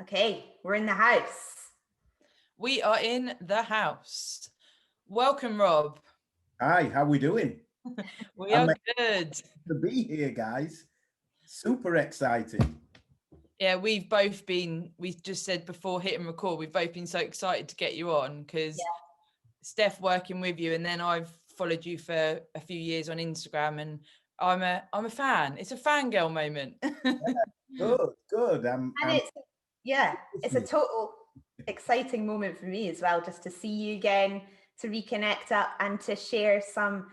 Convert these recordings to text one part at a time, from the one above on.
Okay, we're in the house. We are in the house. Welcome, Rob. Hi, how we doing? We I'm are excited good. to be here, guys. Super exciting. Yeah, we just said before hitting record, we've both been so excited to get you on because Steff working with you, and then I've followed you for a few years on Instagram, and I'm a fan. It's a fangirl moment. Good. And it's a Listening. total exciting moment for me as well, just to see you again, to reconnect up and to share some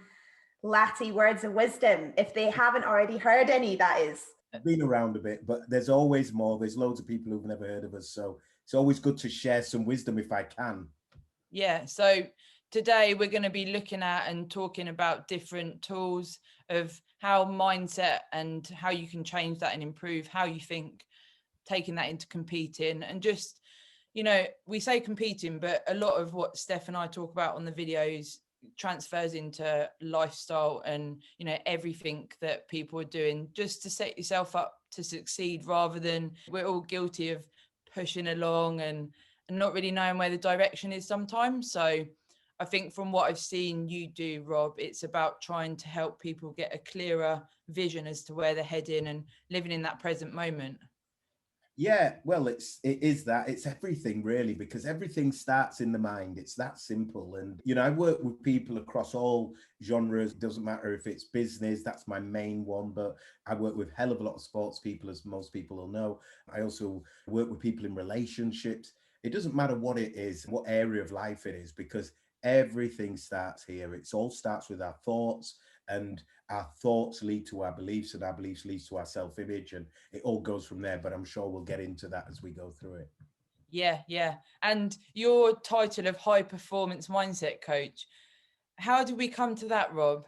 Latty words of wisdom. If they haven't already heard any, that is. Been around a bit, but there's always more. There's loads of people who've never heard of us, so it's always good to share some wisdom if I can. Yeah, so today we're going to be looking at and talking about different tools of how mindset and how you can change that and improve how you think, taking that into competing. And just, we say competing, but a lot of what Steff and I talk about on the videos transfers into lifestyle and, everything that people are doing just to set yourself up to succeed, rather than we're all guilty of pushing along and not really knowing where the direction is sometimes. So I think from what I've seen you do, Rob, it's about trying to help people get a clearer vision as to where they're heading and living in that present moment. Yeah, well, it's everything really, because everything starts in the mind. It's that simple. And I work with people across all genres. It doesn't matter if it's business, that's my main one, but I work with hell of a lot of sports people, as most people will know. I also work with people in relationships. It doesn't matter what it is, what area of life it is, because everything starts here. It all starts with our thoughts, and our thoughts lead to our beliefs, and our beliefs leads to our self-image, and it all goes from there. But I'm sure we'll get into that as we go through it. Yeah. And your title of high performance mindset coach, how did we come to that, Rob?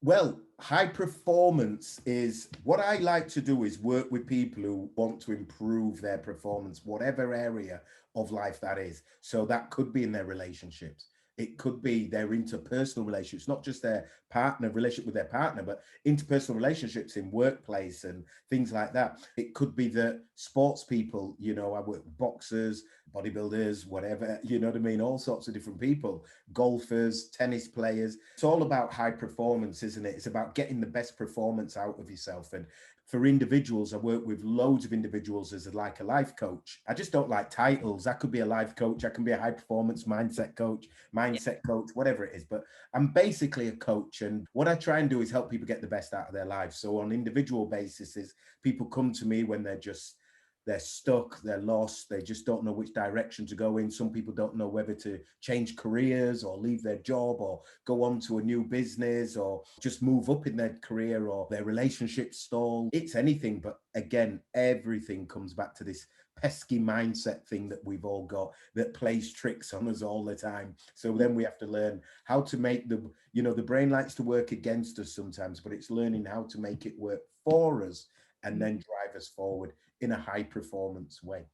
Well, high performance is what I like to do, is work with people who want to improve their performance, whatever area of life that is. So that could be in their relationships. It could be their interpersonal relationships, not just their partner, relationship with their partner, but interpersonal relationships in workplace and things like that. It could be the sports people, I work with boxers, bodybuilders, whatever, you know what I mean? All sorts of different people, golfers, tennis players. It's all about high performance, isn't it? It's about getting the best performance out of yourself. And for individuals, I work with loads of individuals as like a life coach. I just don't like titles. I could be a life coach. I can be a high performance mindset coach, whatever it is. But I'm basically a coach. And what I try and do is help people get the best out of their lives. So on individual basis, is people come to me when they're stuck, they're lost, they just don't know which direction to go in. Some people don't know whether to change careers or leave their job or go on to a new business or just move up in their career, or their relationship stall. It's anything, but again, everything comes back to this pesky mindset thing that we've all got that plays tricks on us all the time. So then we have to learn how to make the brain likes to work against us sometimes, but it's learning how to make it work for us and then drive us forward in a high performance way.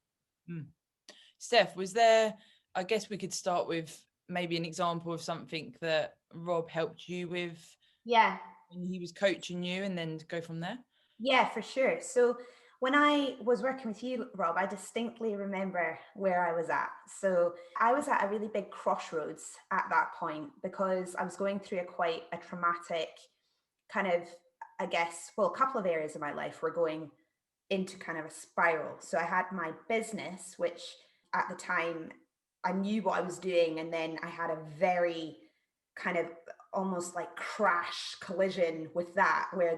Steff, I guess we could start with maybe an example of something that Rob helped you with when he was coaching you, and then go from there. Yeah, for sure. So when I was working with you, Rob, I distinctly remember where I was at. So I was at a really big crossroads at that point, because I was going through quite a traumatic kind of, I guess, well, a couple of areas of my life were going into kind of a spiral. So I had my business, which at the time I knew what I was doing. And then I had a very kind of almost like crash collision with that, where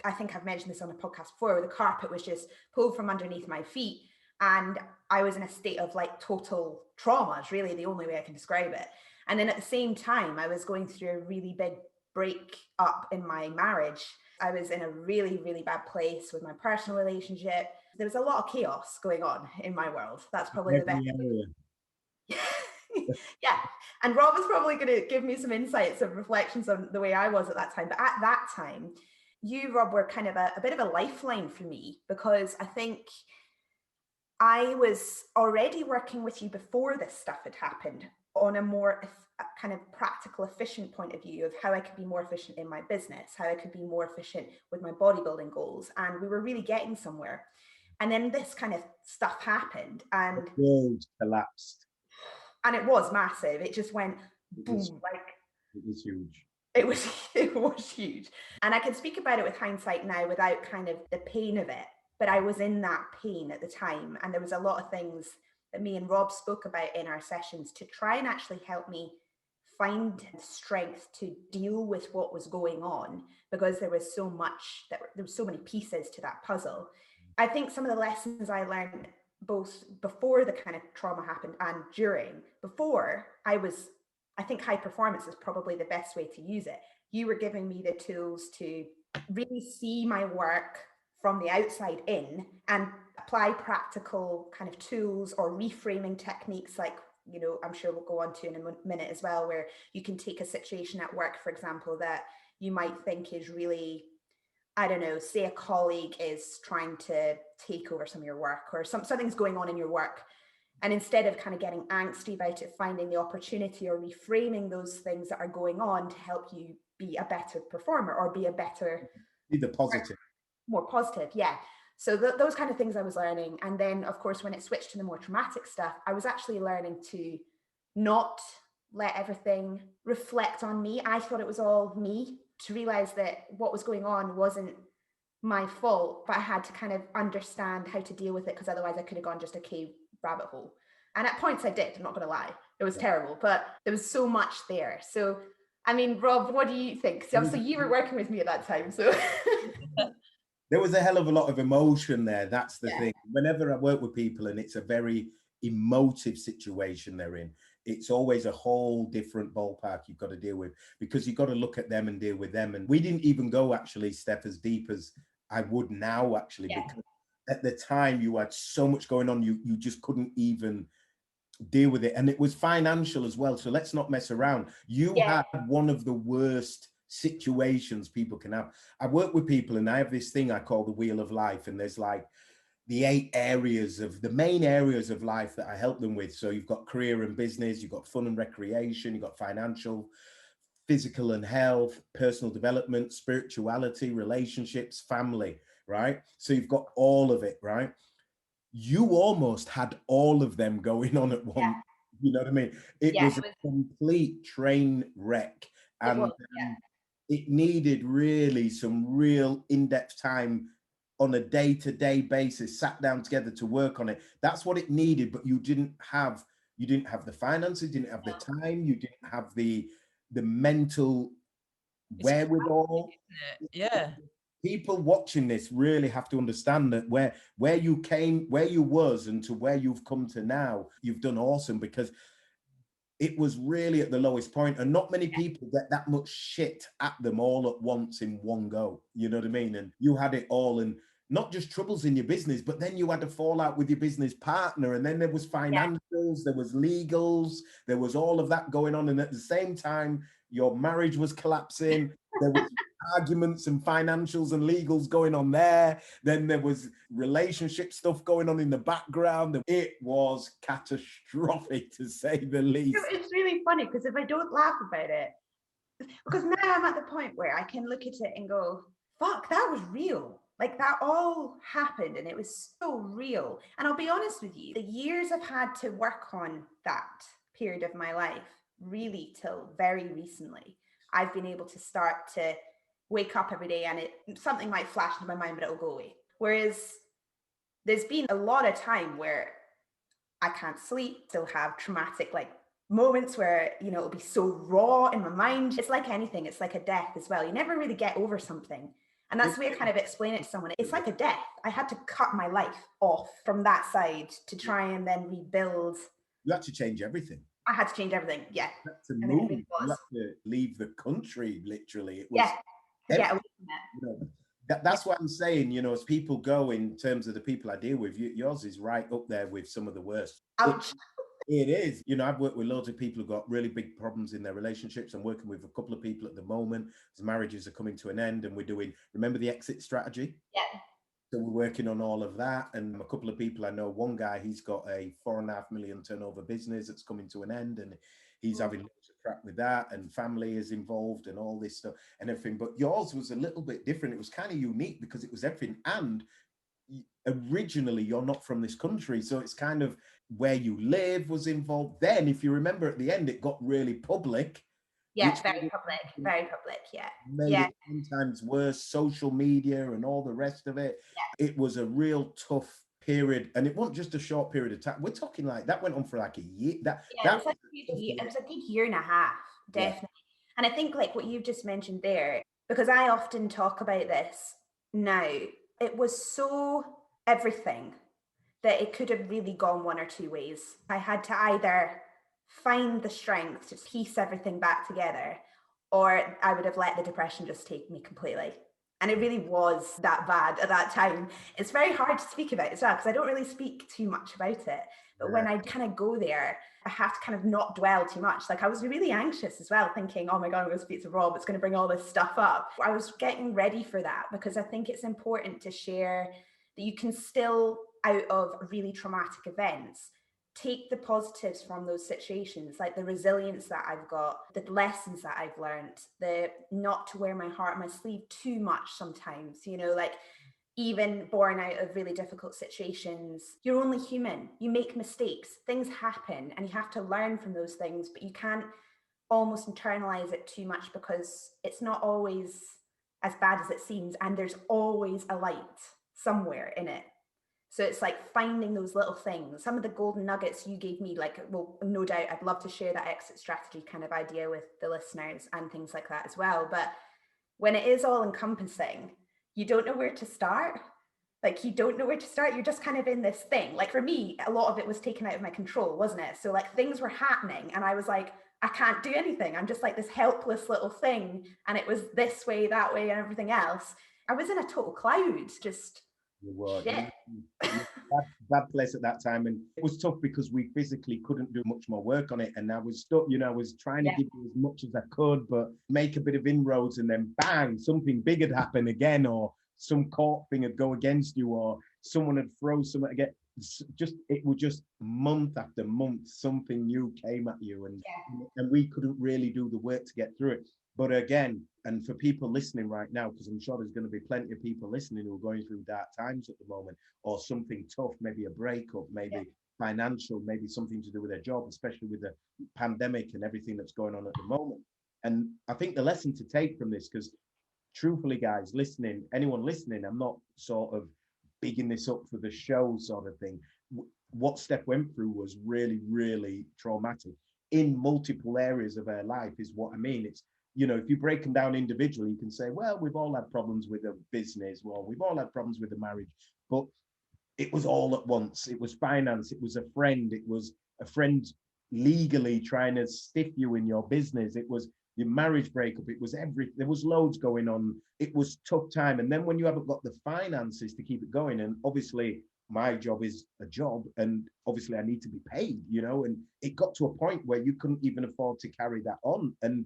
I think I've mentioned this on a podcast before, where the carpet was just pulled from underneath my feet. And I was in a state of like total trauma, is really the only way I can describe it. And then at the same time, I was going through a really big break up in my marriage. I was in a really, really bad place with my personal relationship. There was a lot of chaos going on in my world. That's probably the best. Yeah. And Rob is probably going to give me some insights and reflections on the way I was at that time. But at that time, you, Rob, were kind of a bit of a lifeline for me, because I think I was already working with you before this stuff had happened on a more kind of practical, efficient point of view of how I could be more efficient in my business, how I could be more efficient with my bodybuilding goals. And we were really getting somewhere. And then this kind of stuff happened, and The world collapsed. it was massive. It just went boom, It was huge. it was it was huge. And I can speak about it with hindsight now without kind of the pain of it, but I was in that pain at the time, and there was a lot of things that me and Rob spoke about in our sessions to try and actually help me find strength to deal with what was going on, because there was so much, that there was so many pieces to that puzzle. I think some of the lessons I learned both before the kind of trauma happened and during, before I think high performance is probably the best way to use it. You were giving me the tools to really see my work from the outside in and apply practical kind of tools or reframing techniques, like, you know, I'm sure we'll go on to in a minute as well, where you can take a situation at work, for example, that you might think is really, I don't know, say a colleague is trying to take over some of your work, or something's going on in your work. And instead of kind of getting angsty about it, finding the opportunity or reframing those things that are going on to help you be a better performer or be the positive. More positive. Yeah. So those kind of things I was learning. And then, of course, when it switched to the more traumatic stuff, I was actually learning to not let everything reflect on me. I thought it was all me, to realize that what was going on wasn't my fault, but I had to kind of understand how to deal with it, because otherwise I could have gone just a cave rabbit hole. And at points I did, I'm not going to lie. It was terrible, but there was so much there. So, I mean, Rob, what do you think? So you were working with me at that time, so... There was a hell of a lot of emotion there. That's the thing. Whenever I work with people and it's a very emotive situation they're in, it's always a whole different ballpark you've got to deal with, because you've got to look at them and deal with them. And we didn't even go, actually, Steff, as deep as I would now, actually, because at the time you had so much going on, you just couldn't even deal with it. And it was financial as well. So let's not mess around. You had one of the worst situations people can have. I work with people and I have this thing I call the wheel of life, and there's like the 8 areas of the main areas of life that I help them with. So you've got career and business, you've got fun and recreation, you've got financial, physical and health, personal development, spirituality, relationships, family, right? So you've got all of it, right? You almost had all of them going on at once. You know what I mean? It was a complete train wreck. And it needed really some real in-depth time on a day-to-day basis, sat down together to work on it. That's what it needed, but you didn't have the finances, you didn't have the time, you didn't have the mental wherewithal. Yeah. People watching this really have to understand that where you was and to where you've come to now, you've done awesome, because it was really at the lowest point, and not many people get that much shit at them all at once in one go. You know what I mean? And you had it all, and not just troubles in your business, but then you had a fallout with your business partner, and then there was financials, there was legals, there was all of that going on, and at the same time, your marriage was collapsing. There was arguments and financials and legals going on there. Then there was relationship stuff going on in the background. It was catastrophic, to say the least. It's really funny, because if I don't laugh about it, because now I'm at the point where I can look at it and go, fuck, that was real. Like, that all happened and it was so real. And I'll be honest with you, the years I've had to work on that period of my life, really till very recently, I've been able to start to wake up every day and something might flash into my mind, but it'll go away. Whereas there's been a lot of time where I can't sleep, still have traumatic moments where, you know, it'll be so raw in my mind. It's like anything, it's like a death as well. You never really get over something. And that's the way I kind of explain it to someone. It's like a death. I had to cut my life off from that side to try and then rebuild. You had to change everything. I had to change everything, yeah. You had to move. You had to leave the country, literally. It was to get away from it. You know, that's what I'm saying, you know, as people go, in terms of the people I deal with, yours is right up there with some of the worst. Ouch. It is. You know, I've worked with loads of people who've got really big problems in their relationships. I'm working with a couple of people at the moment. As marriages are coming to an end, and we're doing, remember the exit strategy? Yeah. So we're working on all of that. And a couple of people I know, one guy, he's got a 4.5 million turnover business that's coming to an end, and he's having lots of crap with that, and family is involved and all this stuff and everything. But yours was a little bit different. It was kind of unique because it was everything. And originally you're not from this country, so it's kind of where you live was involved. Then, if you remember at the end, it got really public, Yeah, which very public, very public. Yeah. made Yeah. it 10 times worse. Social media and all the rest of it. Yeah. It was a real tough period, and it wasn't just a short period of time. We're talking like that went on for like a year. It was like it was a good year and a half, definitely. Yeah. And I think like what you've just mentioned there, because I often talk about this now, it was so everything that it could have really gone one or two ways. I had to either find the strength to piece everything back together, or I would have let the depression just take me completely. And it really was that bad at that time. It's very hard to speak about as well, because I don't really speak too much about it. But when I kind of go there, I have to kind of not dwell too much. Like I was really anxious as well, thinking, oh my God, I'm going to speak to Rob. It's going to bring all this stuff up. I was getting ready for that, because I think it's important to share that you can still, out of really traumatic events, take the positives from those situations, like the resilience that I've got, the lessons that I've learned, the not to wear my heart on my sleeve too much sometimes, like even born out of really difficult situations. You're only human. You make mistakes. Things happen and you have to learn from those things, but you can't almost internalize it too much, because it's not always as bad as it seems. And there's always a light somewhere in it. So it's like finding those little things, some of the golden nuggets you gave me, like, well, no doubt I'd love to share that exit strategy kind of idea with the listeners and things like that as well. But when it is all encompassing, you don't know where to start. Like, you don't know where to start. You're just kind of in this thing. Like for me, a lot of it was taken out of my control, wasn't it? So like things were happening and I was like, I can't do anything. I'm just like this helpless little thing. And it was this way, that way, and everything else. I was in a total cloud, just shit. Bad place at that time, and it was tough because we physically couldn't do much more work on it, and I was stuck. I was trying to give you as much as I could, but make a bit of inroads, and then bang, something big had happened again, or some court thing would go against you, or someone had thrown something again. It was just month after month, something new came at you, and we couldn't really do the work to get through it. But again, and for people listening right now, because I'm sure there's going to be plenty of people listening who are going through dark times at the moment, or something tough, maybe a breakup, maybe financial, maybe something to do with their job, especially with the pandemic and everything that's going on at the moment. And I think the lesson to take from this, because truthfully, guys, anyone listening, I'm not sort of bigging this up for the show sort of thing. What Steff went through was really, really traumatic in multiple areas of her life, is what I mean. It's, if you break them down individually, you can say, well, we've all had problems with a business, well, we've all had problems with a marriage, but it was all at once. It was finance, it was a friend legally trying to stiff you in your business, it was your marriage breakup, it was there was loads going on. It was tough time. And then when you haven't got the finances to keep it going, and obviously my job is a job, and obviously I need to be paid, and it got to a point where you couldn't even afford to carry that on. And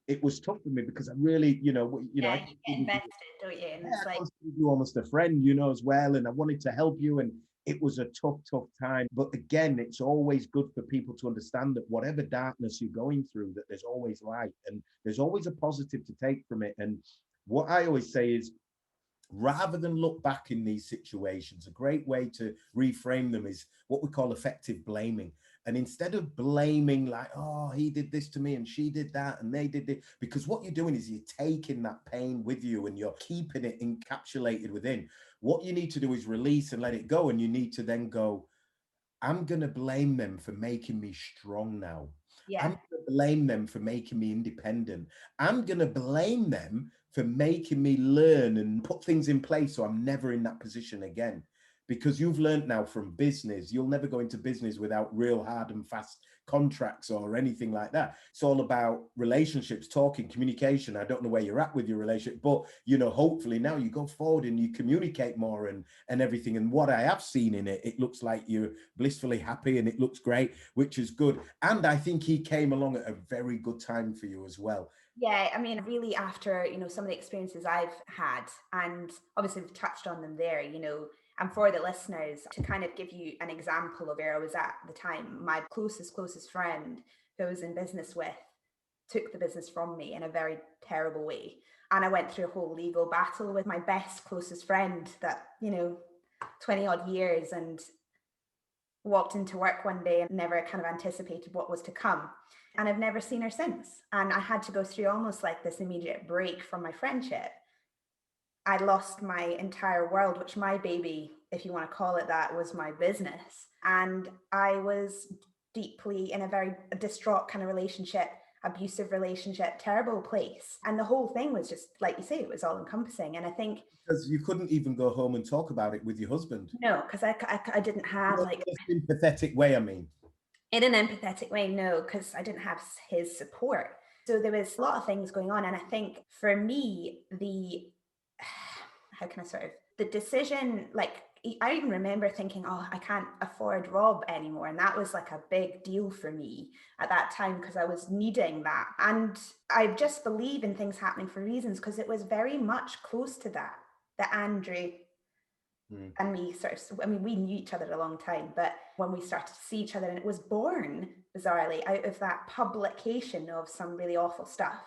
it was tough for me because I really, you get invested, don't you? And it's I like, considered you almost a friend, as well, and I wanted to help you, and it was a tough time. But again, it's always good for people to understand that whatever darkness you're going through, that there's always light, and there's always a positive to take from it. And what I always say is, rather than look back in these situations, a great way to reframe them is what we call effective blaming. And instead of blaming like, oh, he did this to me and she did that and they did it, because what you're doing is you're taking that pain with you and you're keeping it encapsulated within. What you need to do is release and let it go. And you need to then go, I'm going to blame them for making me strong now. I'm going to blame them for making me independent. I'm going to blame them for making me learn and put things in place so I'm never in that position again. Because you've learned now from business, you'll never go into business without real hard and fast contracts or anything like that. It's all about relationships, talking, communication. I don't know where you're at with your relationship, but hopefully now you go forward and you communicate more and everything. And what I have seen in it, it looks like you're blissfully happy and it looks great, which is good. And I think he came along at a very good time for you as well. Yeah, I mean, really after, some of the experiences I've had, and obviously we've touched on them there, and for the listeners, to kind of give you an example of where I was at the time, my closest friend who I was in business with took the business from me in a very terrible way. And I went through a whole legal battle with my closest friend that, 20 odd years and walked into work one day and never kind of anticipated what was to come. And I've never seen her since. And I had to go through almost like this immediate break from my friendship. I lost my entire world, which my baby, if you want to call it that, was my business. And I was deeply in a very distraught kind of relationship, abusive relationship, terrible place. And the whole thing was just, like you say, it was all encompassing. And I think because you couldn't even go home and talk about it with your husband. no, because I didn't have like in a sympathetic way, I mean. In an empathetic way, no, because I didn't have his support. So there was a lot of things going on. And I think for me, how can I sort of, the decision, like, I even remember thinking, oh, I can't afford Rob anymore. And that was like a big deal for me at that time because I was needing that. And I just believe in things happening for reasons because it was very much close to that Andrew and me sort of, I mean, we knew each other a long time, but when we started to see each other, and it was born bizarrely out of that publication of some really awful stuff.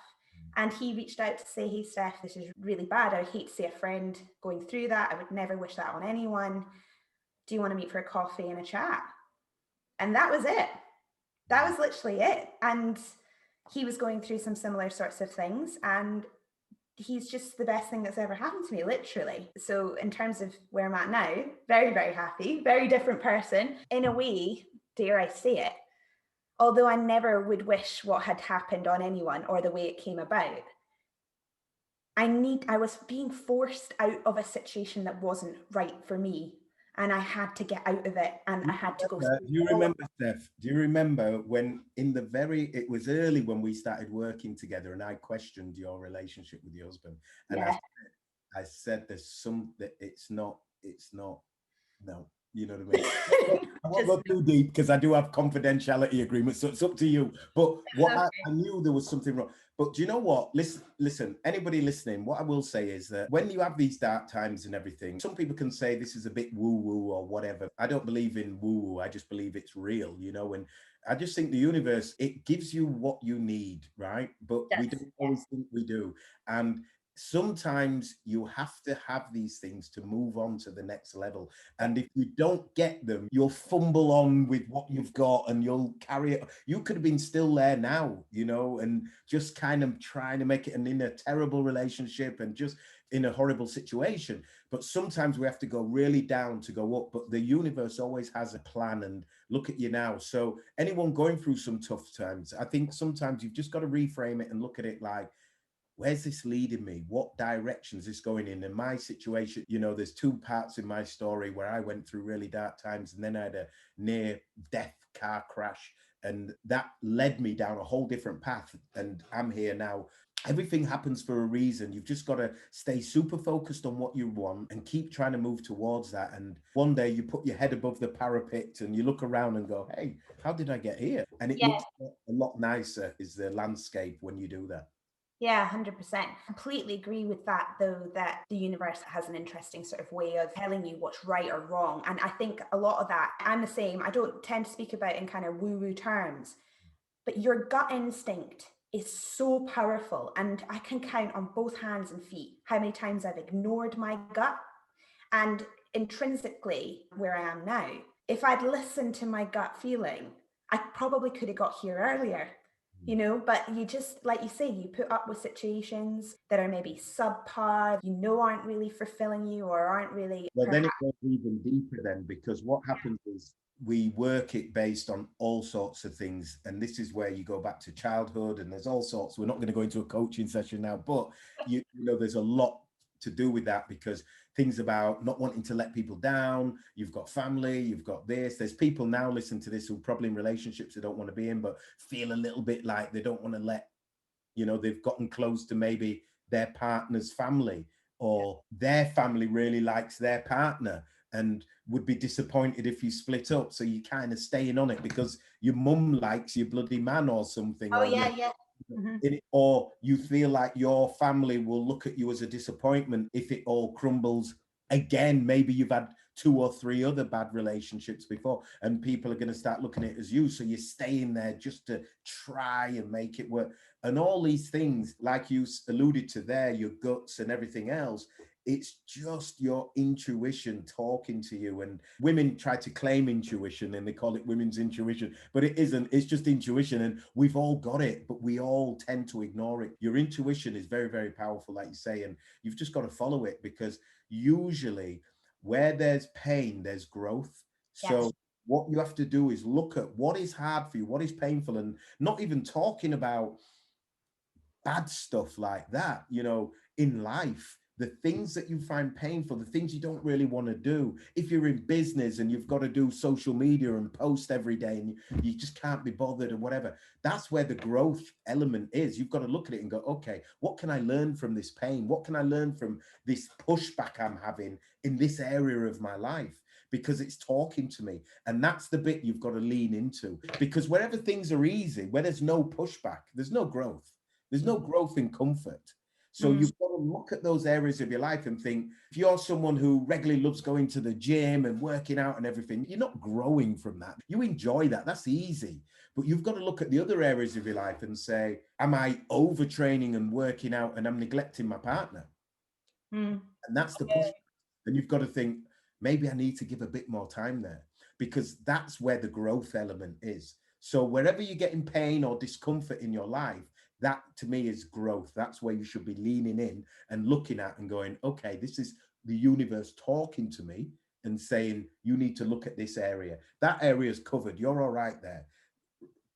And he reached out to say, hey, Steff, this is really bad. I would hate to see a friend going through that. I would never wish that on anyone. Do you want to meet for a coffee and a chat? And that was it. That was literally it. And he was going through some similar sorts of things. And he's just the best thing that's ever happened to me, literally. So in terms of where I'm at now, very, very happy, very different person. In a way, dare I say it, although I never would wish what had happened on anyone or the way it came about, I was being forced out of a situation that wasn't right for me. And I had to get out of it and I had to go. Do you remember, Steff? Do you remember when it was early when we started working together and I questioned your relationship with your husband? And Yeah. I said there's some that it's not, no, you know what I mean? I won't go too deep because I do have confidentiality agreements, so it's up to you. But what I knew there was something wrong. But do you know what? Listen, anybody listening, what I will say is that when you have these dark times and everything, some people can say this is a bit woo-woo or whatever. I don't believe in woo-woo. I just believe it's real, you know, and I just think the universe, it gives you what you need, right? But we don't always think we do. And sometimes you have to have these things to move on to the next level. And if you don't get them, you'll fumble on with what you've got and you'll carry it. You could have been still there now, you know, and just kind of trying to make it in a terrible relationship and just in a horrible situation. But sometimes we have to go really down to go up. But the universe always has a plan, and look at you now. So anyone going through some tough times, I think sometimes you've just got to reframe it and look at it like, where's this leading me? What direction is this going in? In my situation, you know, there's two parts in my story where I went through really dark times and then I had a near death car crash, and that led me down a whole different path. And I'm here now. Everything happens for a reason. You've just got to stay super focused on what you want and keep trying to move towards that. And one day you put your head above the parapet and you look around and go, hey, how did I get here? And it looks a lot nicer, is the landscape, when you do that. Yeah, 100%. Completely agree with that, though, that the universe has an interesting sort of way of telling you what's right or wrong. And I think a lot of that, I'm the same. I don't tend to speak about in kind of woo-woo terms, but your gut instinct is so powerful. And I can count on both hands and feet how many times I've ignored my gut. And intrinsically, where I am now, if I'd listened to my gut feeling, I probably could have got here earlier. You know, but you just, like you say, you put up with situations that are maybe subpar, you know, aren't really fulfilling you or aren't really. Well, then it goes even deeper then, because what happens is we work it based on all sorts of things. And this is where you go back to childhood and there's all sorts. We're not going to go into a coaching session now, but you know, there's a lot to do with that, because things about not wanting to let people down, you've got family, you've got this, there's people now listen to this who are probably in relationships they don't want to be in, but feel a little bit like they don't want to let, you know, they've gotten close to maybe their partner's family, or their family really likes their partner and would be disappointed if you split up, so you kind of staying on it because your mum likes your bloody man or something. Or you feel like your family will look at you as a disappointment if it all crumbles again. Maybe you've had 2 or 3 other bad relationships before and people are going to start looking at it as you, so you're staying there just to try and make it work. And all these things, like you alluded to there, your guts and everything else, It's just your intuition talking to you. And women try to claim intuition and they call it women's intuition, but it isn't. It's just intuition. And we've all got it, but we all tend to ignore it. Your intuition is very, very powerful, like you say, and you've just got to follow it, because usually where there's pain, there's growth. Yes. So what you have to do is look at what is hard for you, what is painful, and not even talking about bad stuff like that, in life, the things that you find painful, the things you don't really want to do. If you're in business and you've got to do social media and post every day and you just can't be bothered or whatever, that's where the growth element is. You've got to look at it and go, okay, what can I learn from this pain? What can I learn from this pushback I'm having in this area of my life? Because it's talking to me. And that's the bit you've got to lean into, because wherever things are easy, where there's no pushback, there's no growth. There's no growth in comfort. So you've got to look at those areas of your life and think, if you're someone who regularly loves going to the gym and working out and everything, you're not growing from that. You enjoy that. That's easy. But you've got to look at the other areas of your life and say, am I overtraining and working out and I'm neglecting my partner? And that's the push. And you've got to think, maybe I need to give a bit more time there, because that's where the growth element is. So wherever you're getting pain or discomfort in your life, that to me is growth. That's where you should be leaning in and looking at and going, okay, this is the universe talking to me and saying, you need to look at this area. That area is covered. You're all right there.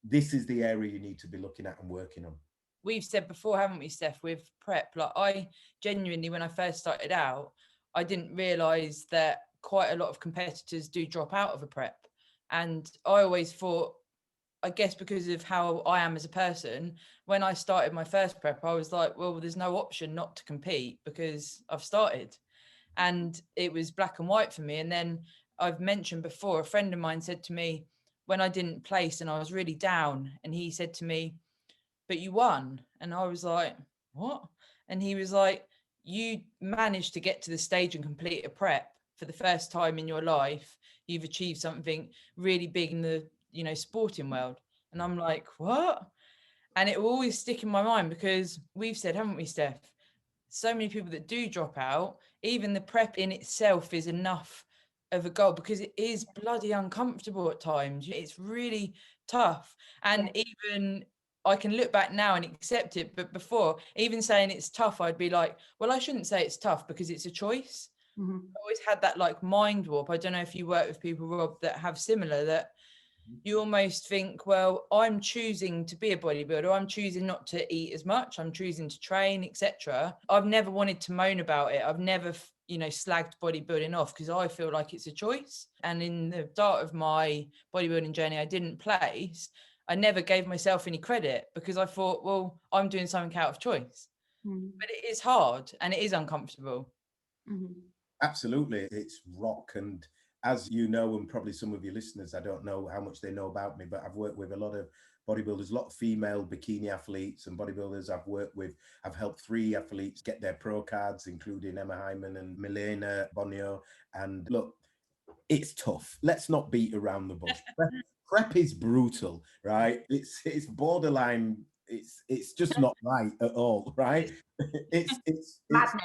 This is the area you need to be looking at and working on. We've said before, haven't we, Steff, with prep, like I genuinely, when I first started out, I didn't realize that quite a lot of competitors do drop out of a prep. And I always thought, I guess because of how I am as a person, when I started my first prep, I was like, well, there's no option not to compete because I've started. And it was black and white for me. And then I've mentioned before, a friend of mine said to me when I didn't place and I was really down, and he said to me, but you won. And I was like, what? And he was like, you managed to get to the stage and complete a prep for the first time in your life. You've achieved something really big in the sporting world. And I'm like, what? And it will always stick in my mind, because we've said, haven't we, Steff, so many people that do drop out, even the prep in itself is enough of a goal, because it is bloody uncomfortable at times. It's really tough. And even I can look back now and accept it, but before, even saying it's tough, I'd be like, well, I shouldn't say it's tough because it's a choice. I always had that like mind warp. I don't know if you work with people, Rob, that have similar, that you almost think, well, I'm choosing to be a bodybuilder, I'm choosing not to eat as much, I'm choosing to train, etc. I've never wanted to moan about it. I've never slagged bodybuilding off, because I feel like it's a choice. And in the start of my bodybuilding journey, I didn't place. I never gave myself any credit, because I thought, well, I'm doing something out of choice. But it is hard and it is uncomfortable. Absolutely. It's rock. And as you know, and probably some of your listeners, I don't know how much they know about me, but I've worked with a lot of bodybuilders, a lot of female bikini athletes and bodybuilders I've worked with. I've helped 3 athletes get their pro cards, including Emma Hyman and Milena Bonio. And look, it's tough. Let's not beat around the bush. Prep is brutal, right? It's borderline. It's just not right at all, right? It's Madness.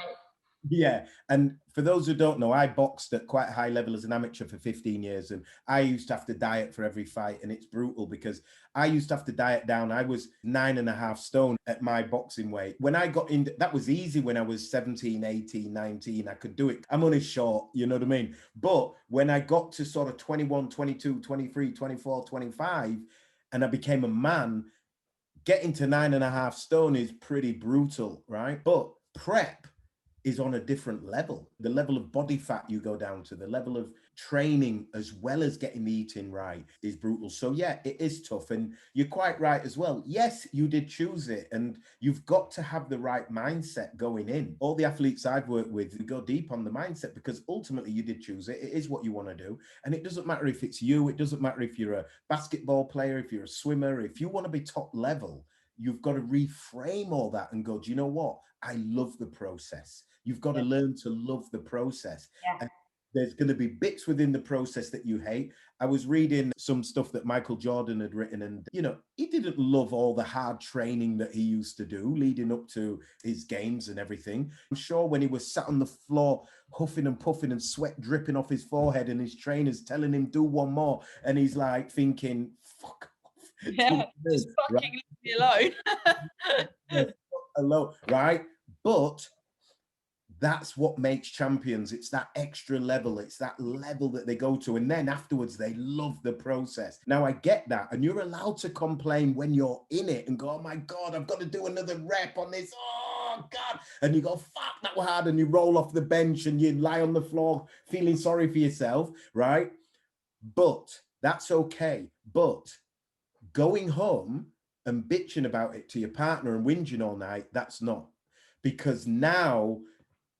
yeah. And for those who don't know, I boxed at quite a high level as an amateur for 15 years. And I used to have to diet for every fight. And it's brutal, because I used to have to diet down. I was 9.5 stone at my boxing weight. When I got in, that was easy when I was 17, 18, 19. I could do it. I'm only short, you know what I mean? But when I got to sort of 21, 22, 23, 24, 25, and I became a man, getting to 9.5 stone is pretty brutal, right? But prep is on a different level. The level of body fat you go down to, the level of training, as well as getting the eating right, is brutal. So yeah, it is tough. And you're quite right as well. Yes, you did choose it, and you've got to have the right mindset going in. All the athletes I've worked with go deep on the mindset, because ultimately you did choose it. It is what you want to do. And it doesn't matter if it's you, it doesn't matter if you're a basketball player, if you're a swimmer, if you want to be top level, you've got to reframe all that and go, do you know what? I love the process. You've got to learn to love the process. Yeah. There's going to be bits within the process that you hate. I was reading some stuff that Michael Jordan had written, and, you know, he didn't love all the hard training that he used to do leading up to his games and everything. I'm sure when he was sat on the floor, huffing and puffing and sweat dripping off his forehead, and his trainers telling him, do one more. And he's like thinking, fuck off. Yeah, just fucking leave me alone. Alone, right? But that's what makes champions. It's that extra level. It's that level that they go to. And then afterwards, they love the process. Now, I get that. And you're allowed to complain when you're in it and go, oh my God, I've got to do another rep on this. Oh God. And you go, fuck, that was hard. And you roll off the bench and you lie on the floor feeling sorry for yourself, right? But that's okay. But going home and bitching about it to your partner and whinging all night, that's not. Because now,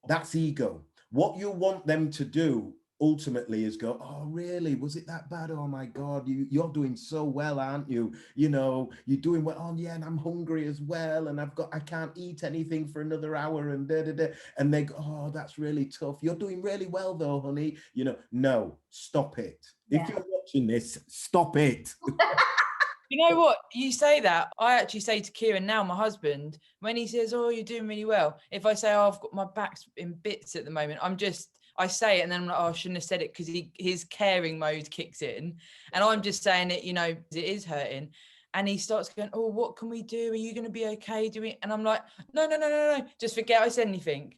that's ego. What you want them to do ultimately is go, oh, really? Was it that bad? Oh my God, you're doing so well, aren't you? You know, you're doing well. Oh yeah, and I'm hungry as well. And I can't eat anything for another hour and da, da, da. And they go, oh, that's really tough. You're doing really well though, honey. You know, no, stop it. Yeah. If you're watching this, stop it. You know what? You say that. I actually say to Kieran now, my husband, when he says, oh, you're doing really well. If I say, oh, I've got my back's in bits at the moment, I say it and then I'm like, oh, I shouldn't have said it, because his caring mode kicks in. And I'm just saying it, you know, it is hurting. And he starts going, oh, what can we do? Are you going to be okay doing? And I'm like, no. Just forget I said anything.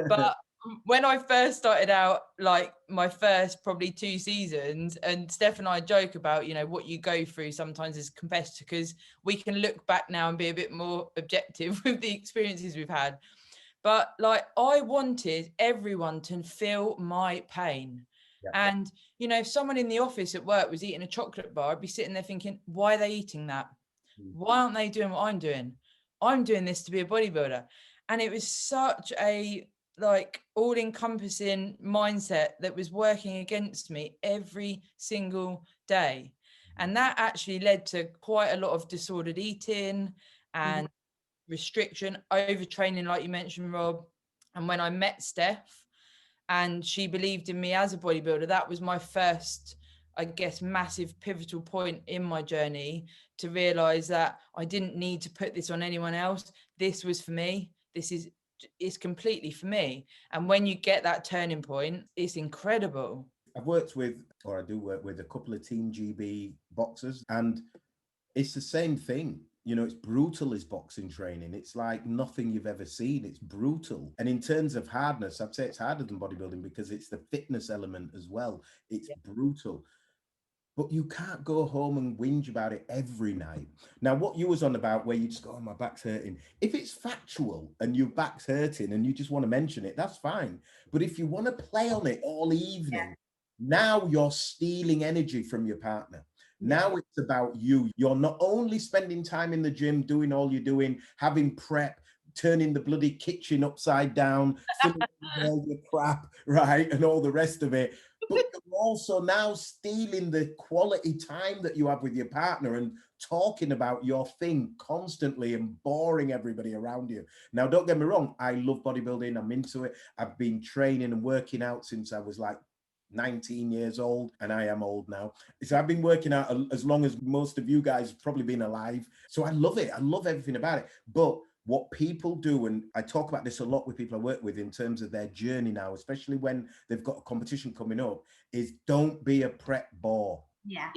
But when I first started out, like my first probably 2 seasons, and Steff and I joke about, you know, what you go through sometimes as competitor, because we can look back now and be a bit more objective with the experiences we've had. But like, I wanted everyone to feel my pain. Yeah. And, you know, if someone in the office at work was eating a chocolate bar, I'd be sitting there thinking, why are they eating that? Why aren't they doing what I'm doing? I'm doing this to be a bodybuilder. And it was such a like all-encompassing mindset that was working against me every single day. And that actually led to quite a lot of disordered eating and restriction, overtraining, like you mentioned, Rob. And when I met Steff and she believed in me as a bodybuilder, that was my first, I guess, massive pivotal point in my journey to realize that I didn't need to put this on anyone else. This was for me. It's completely for me. And when you get that turning point, it's incredible. I've worked with, or I do work with, a couple of Team GB boxers, and it's the same thing. You know, it's brutal, is boxing training. It's like nothing you've ever seen. It's brutal. And in terms of hardness, I'd say it's harder than bodybuilding because it's the fitness element as well. It's brutal. But you can't go home and whinge about it every night. Now, what you was on about, where you just go, oh, my back's hurting. If it's factual and your back's hurting and you just want to mention it, that's fine. But if you want to play on it all evening, now you're stealing energy from your partner. Now it's about you. You're not only spending time in the gym, doing all you're doing, having prep, turning the bloody kitchen upside down, filling all your crap, right, and all the rest of it. But you're also now stealing the quality time that you have with your partner and talking about your thing constantly and boring everybody around you. Now, don't get me wrong, I love bodybuilding. I'm into it. I've been training and working out since I was like 19 years old, and I am old now. So I've been working out as long as most of you guys have probably been alive. So I love it. I love everything about it. But what people do, and I talk about this a lot with people I work with in terms of their journey now, especially when they've got a competition coming up, is don't be a prep bore. Yeah,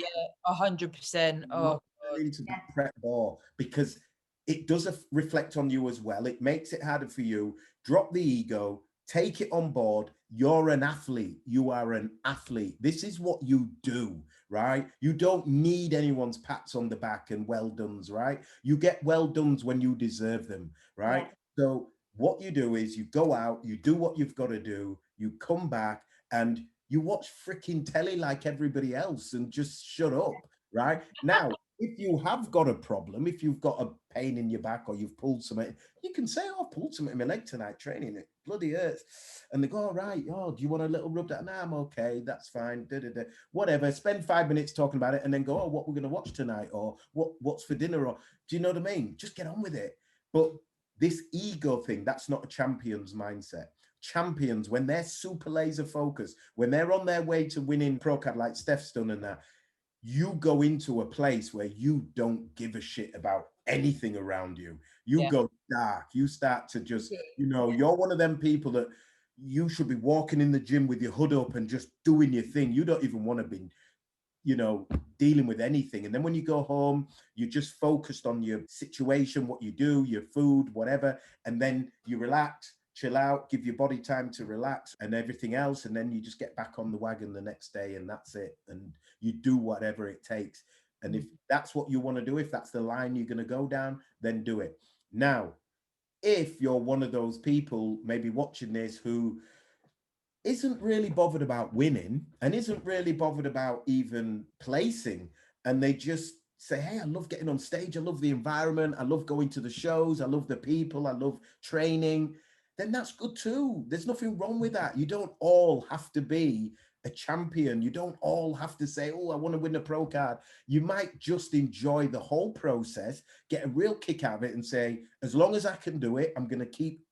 100%. Oh, into the prep bore, because it does reflect on you as well. It makes it harder for you. Drop the ego, take it on board. You're an athlete. You are an athlete. This is what you do, right? You don't need anyone's pats on the back and well dones, right? You get well dones when you deserve them, right? Yeah. So what you do is you go out, you do what you've got to do, you come back and you watch freaking telly like everybody else and just shut up, right? Now, if you have got a problem, if you've got a pain in your back or you've pulled something, you can say, oh, I've pulled something in my leg tonight training. It bloody hurts. And they go, all right, oh, do you want a little rub that? Nah, I'm okay. That's fine. Whatever. Spend 5 minutes talking about it and then go, oh, what we're going to watch tonight, or what's for dinner, or do you know what I mean? Just get on with it. But this ego thing, that's not a champion's mindset. champions, when they're super laser focused, when they're on their way to winning pro card like Steff's done and that, you go into a place where you don't give a shit about anything around you. You go dark. You start to just, you're one of them people that you should be walking in the gym with your hood up and just doing your thing. You don't even want to be, dealing with anything. And then when you go home, you're just focused on your situation, what you do, your food, whatever. And then you relax, chill out, give your body time to relax and everything else. And then you just get back on the wagon the next day and that's it. And you do whatever it takes. And if that's what you want to do, if that's the line you're going to go down, then do it. Now, if you're one of those people maybe watching this who isn't really bothered about winning and isn't really bothered about even placing, and they just say, hey, I love getting on stage, I love the environment, I love going to the shows, I love the people, I love training, then that's good too. There's nothing wrong with that. You don't all have to be a champion. You don't all have to say, oh, I want to win a pro card. You might just enjoy the whole process, get a real kick out of it and say, as long as I can do it, I'm going to keep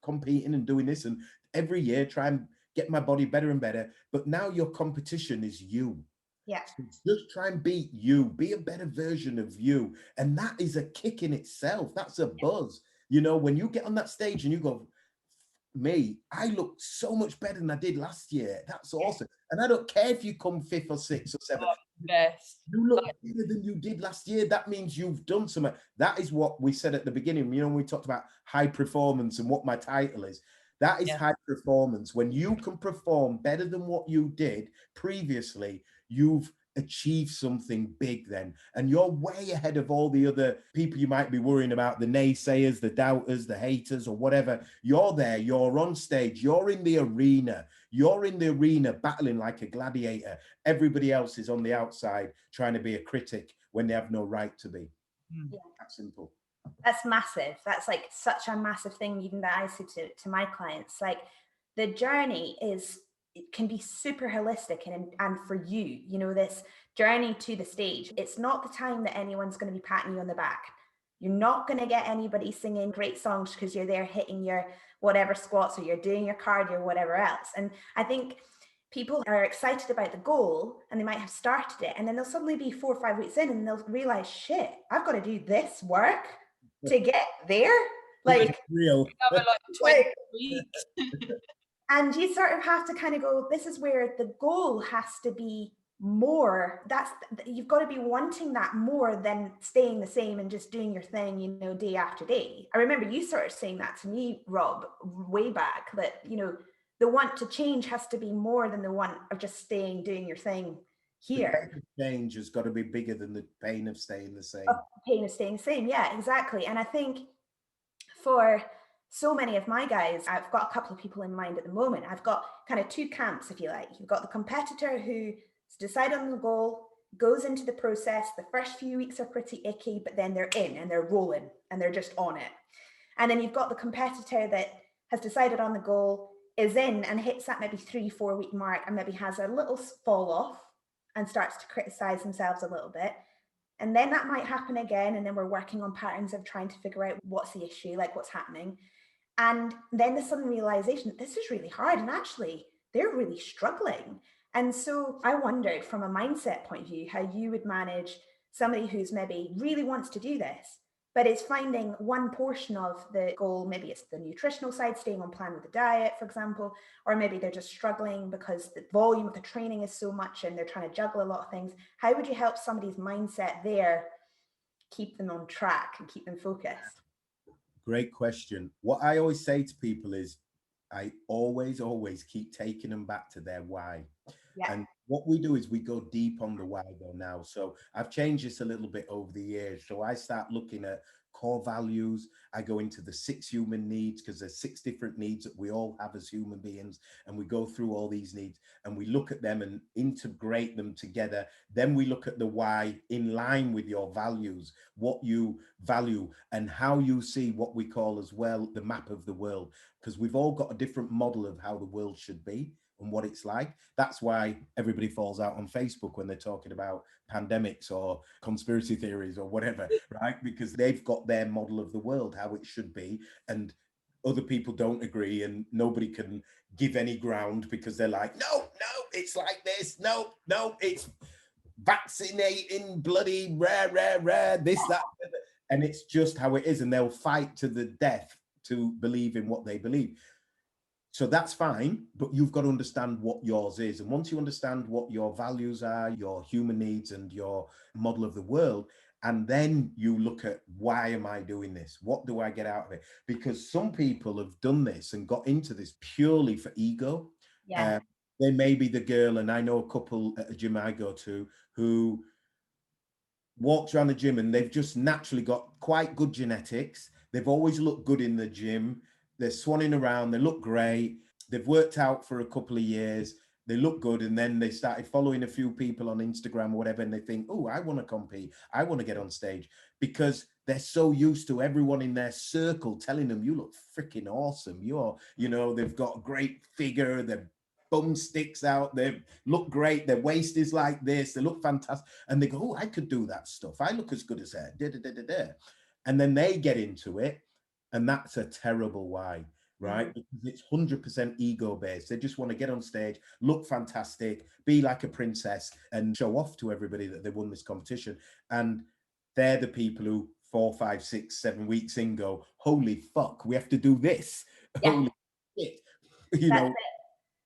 competing and doing this, and every year try and get my body better and better. But now your competition is you. Yeah. So just try and beat you, be a better version of you. And that is a kick in itself. That's a buzz. When you get on that stage and you go, me, I look so much better than I did last year. That's awesome. And I don't care if you come 5th or 6th or 7th. Best. You look better than you did last year. That means you've done something. That is what we said at the beginning. When we talked about high performance and what my title is. That is high performance. When you can perform better than what you did previously, you've achieved something big then. And you're way ahead of all the other people you might be worrying about, the naysayers, the doubters, the haters, or whatever. You're there, you're on stage, you're in the arena. You're in the arena battling like a gladiator. Everybody else is on the outside trying to be a critic when they have no right to be. That's simple. That's massive. That's like such a massive thing, even that I say to my clients. Like the journey it can be super holistic and for you, this journey to the stage. It's not the time that anyone's going to be patting you on the back. You're not going to get anybody singing great songs because you're there hitting your whatever squats or you're doing your cardio or whatever else. And I think people are excited about the goal and they might have started it and then they'll suddenly be 4 or 5 weeks in and they'll realize, shit, I've got to do this work to get there. Like real. Like 20 weeks. And you sort of have to kind of go, this is where the goal has to be more. You've got to be wanting that more than staying the same and just doing your thing, day after day. I remember you sort of saying that to me, Rob, way back, that, the want to change has to be more than the want of just doing your thing here. The pain of change has got to be bigger than the pain of staying the same. Pain of staying the same. Yeah, exactly. And I think for so many of my guys, I've got a couple of people in mind at the moment. I've got kind of 2 camps, if you like. You've got the competitor who's decided on the goal, goes into the process. The first few weeks are pretty icky, but then they're in and they're rolling and they're just on it. And then you've got the competitor that has decided on the goal, is in and hits that maybe 3-4 week mark and maybe has a little fall off and starts to criticize themselves a little bit. And then that might happen again. And then we're working on patterns of trying to figure out what's the issue, like what's happening. And then the sudden realization that this is really hard and actually they're really struggling. And so I wondered from a mindset point of view, how you would manage somebody who's maybe really wants to do this, but is finding one portion of the goal. Maybe it's the nutritional side, staying on plan with the diet, for example, or maybe they're just struggling because the volume of the training is so much and they're trying to juggle a lot of things. How would you help somebody's mindset there keep them on track and keep them focused? Great question. What I always say to people is I always keep taking them back to their why. Yeah. And what we do is we go deep on the why though now. So I've changed this a little bit over the years. So I start looking at core values. I go into the 6 human needs because there's 6 different needs that we all have as human beings. And we go through all these needs and we look at them and integrate them together. Then we look at the why in line with your values, what you value and how you see what we call as well the map of the world, because we've all got a different model of how the world should be and what it's like. That's why everybody falls out on Facebook when they're talking about pandemics or conspiracy theories or whatever, right? Because they've got their model of the world, how it should be. And other people don't agree, and nobody can give any ground because they're like, no, it's like this. No, it's vaccinating, bloody rare, this, that. And it's just how it is. And they'll fight to the death to believe in what they believe. So that's fine, but you've got to understand what yours is. And once you understand what your values are, your human needs and your model of the world, and then you look at, why am I doing this? What do I get out of it? Because some people have done this and got into this purely for ego. Yeah. They may be the girl, and I know a couple at a gym I go to who walks around the gym and they've just naturally got quite good genetics. They've always looked good in the gym. They're swanning around. They look great. They've worked out for a couple of years. They look good. And then they started following a few people on Instagram or whatever. And they think, oh, I want to compete. I want to get on stage, because they're so used to everyone in their circle telling them, you look freaking awesome. They've got a great figure. Their bum sticks out. They look great. Their waist is like this. They look fantastic. And they go, oh, I could do that stuff. I look as good as her. And then they get into it. And that's a terrible why, right? Because it's 100% ego based. They just want to get on stage, look fantastic, be like a princess, and show off to everybody that they won this competition. And they're the people who 4, 5, 6, 7 weeks in go, holy fuck, we have to do this. Yeah. Holy shit.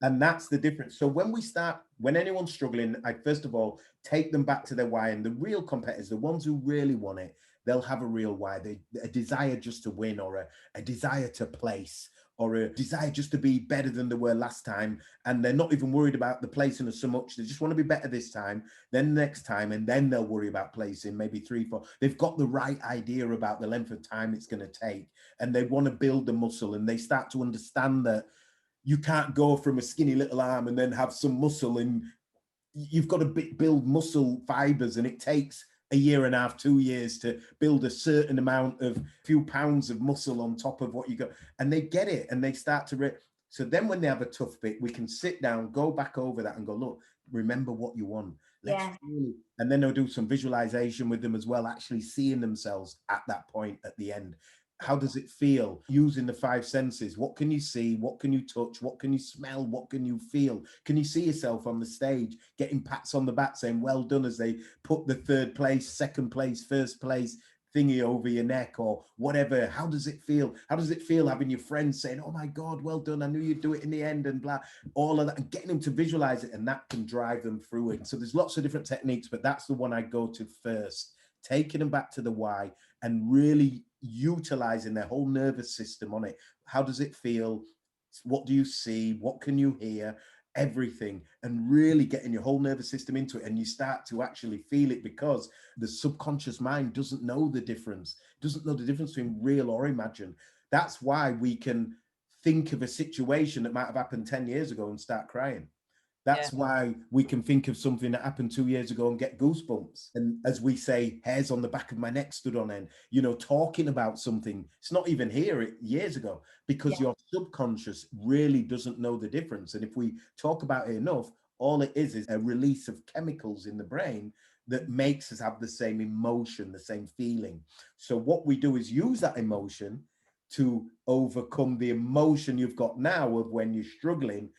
And that's the difference. So when anyone's struggling, I first of all take them back to their why. And the real competitors, the ones who really want it, they'll have a real why. A desire just to win, or a desire to place, or a desire just to be better than they were last time. And they're not even worried about the placing so much. They just want to be better this time, then next time, and then they'll worry about placing, maybe 3, 4. They've got the right idea about the length of time it's going to take, and they want to build the muscle, and they start to understand that you can't go from a skinny little arm and then have some muscle, and you've got to build muscle fibers, and it takes a year and a half, 2 years to build a certain amount of few pounds of muscle on top of what you got. And they get it, and they start to so then when they have a tough bit, we can sit down, go back over that and go, look, remember what you want. And then they'll do some visualization with them as well, actually seeing themselves at that point at the end. How does it feel? Using the 5 senses. What can you see? What can you touch? What can you smell? What can you feel? Can you see yourself on the stage getting pats on the back saying, well done, as they put the 3rd place, 2nd place, 1st place thingy over your neck or whatever? How does it feel? How does it feel having your friends saying, oh my God, well done, I knew you'd do it in the end, and blah, all of that, and getting them to visualize it, and that can drive them through it. So there's lots of different techniques, but that's the one I go to first, taking them back to the why and really utilizing their whole nervous system on it. How does it feel? What do you see? What can you hear? Everything, and really getting your whole nervous system into it, and you start to actually feel it, because the subconscious mind doesn't know the difference between real or imagined. That's why we can think of a situation that might have happened 10 years ago and start crying. That's why we can think of something that happened 2 years ago and get goosebumps. And as we say, hairs on the back of my neck stood on end, talking about something. It's not even here years ago, because your subconscious really doesn't know the difference. And if we talk about it enough, all it is a release of chemicals in the brain that makes us have the same emotion, the same feeling. So what we do is use that emotion to overcome the emotion you've got now of when you're struggling.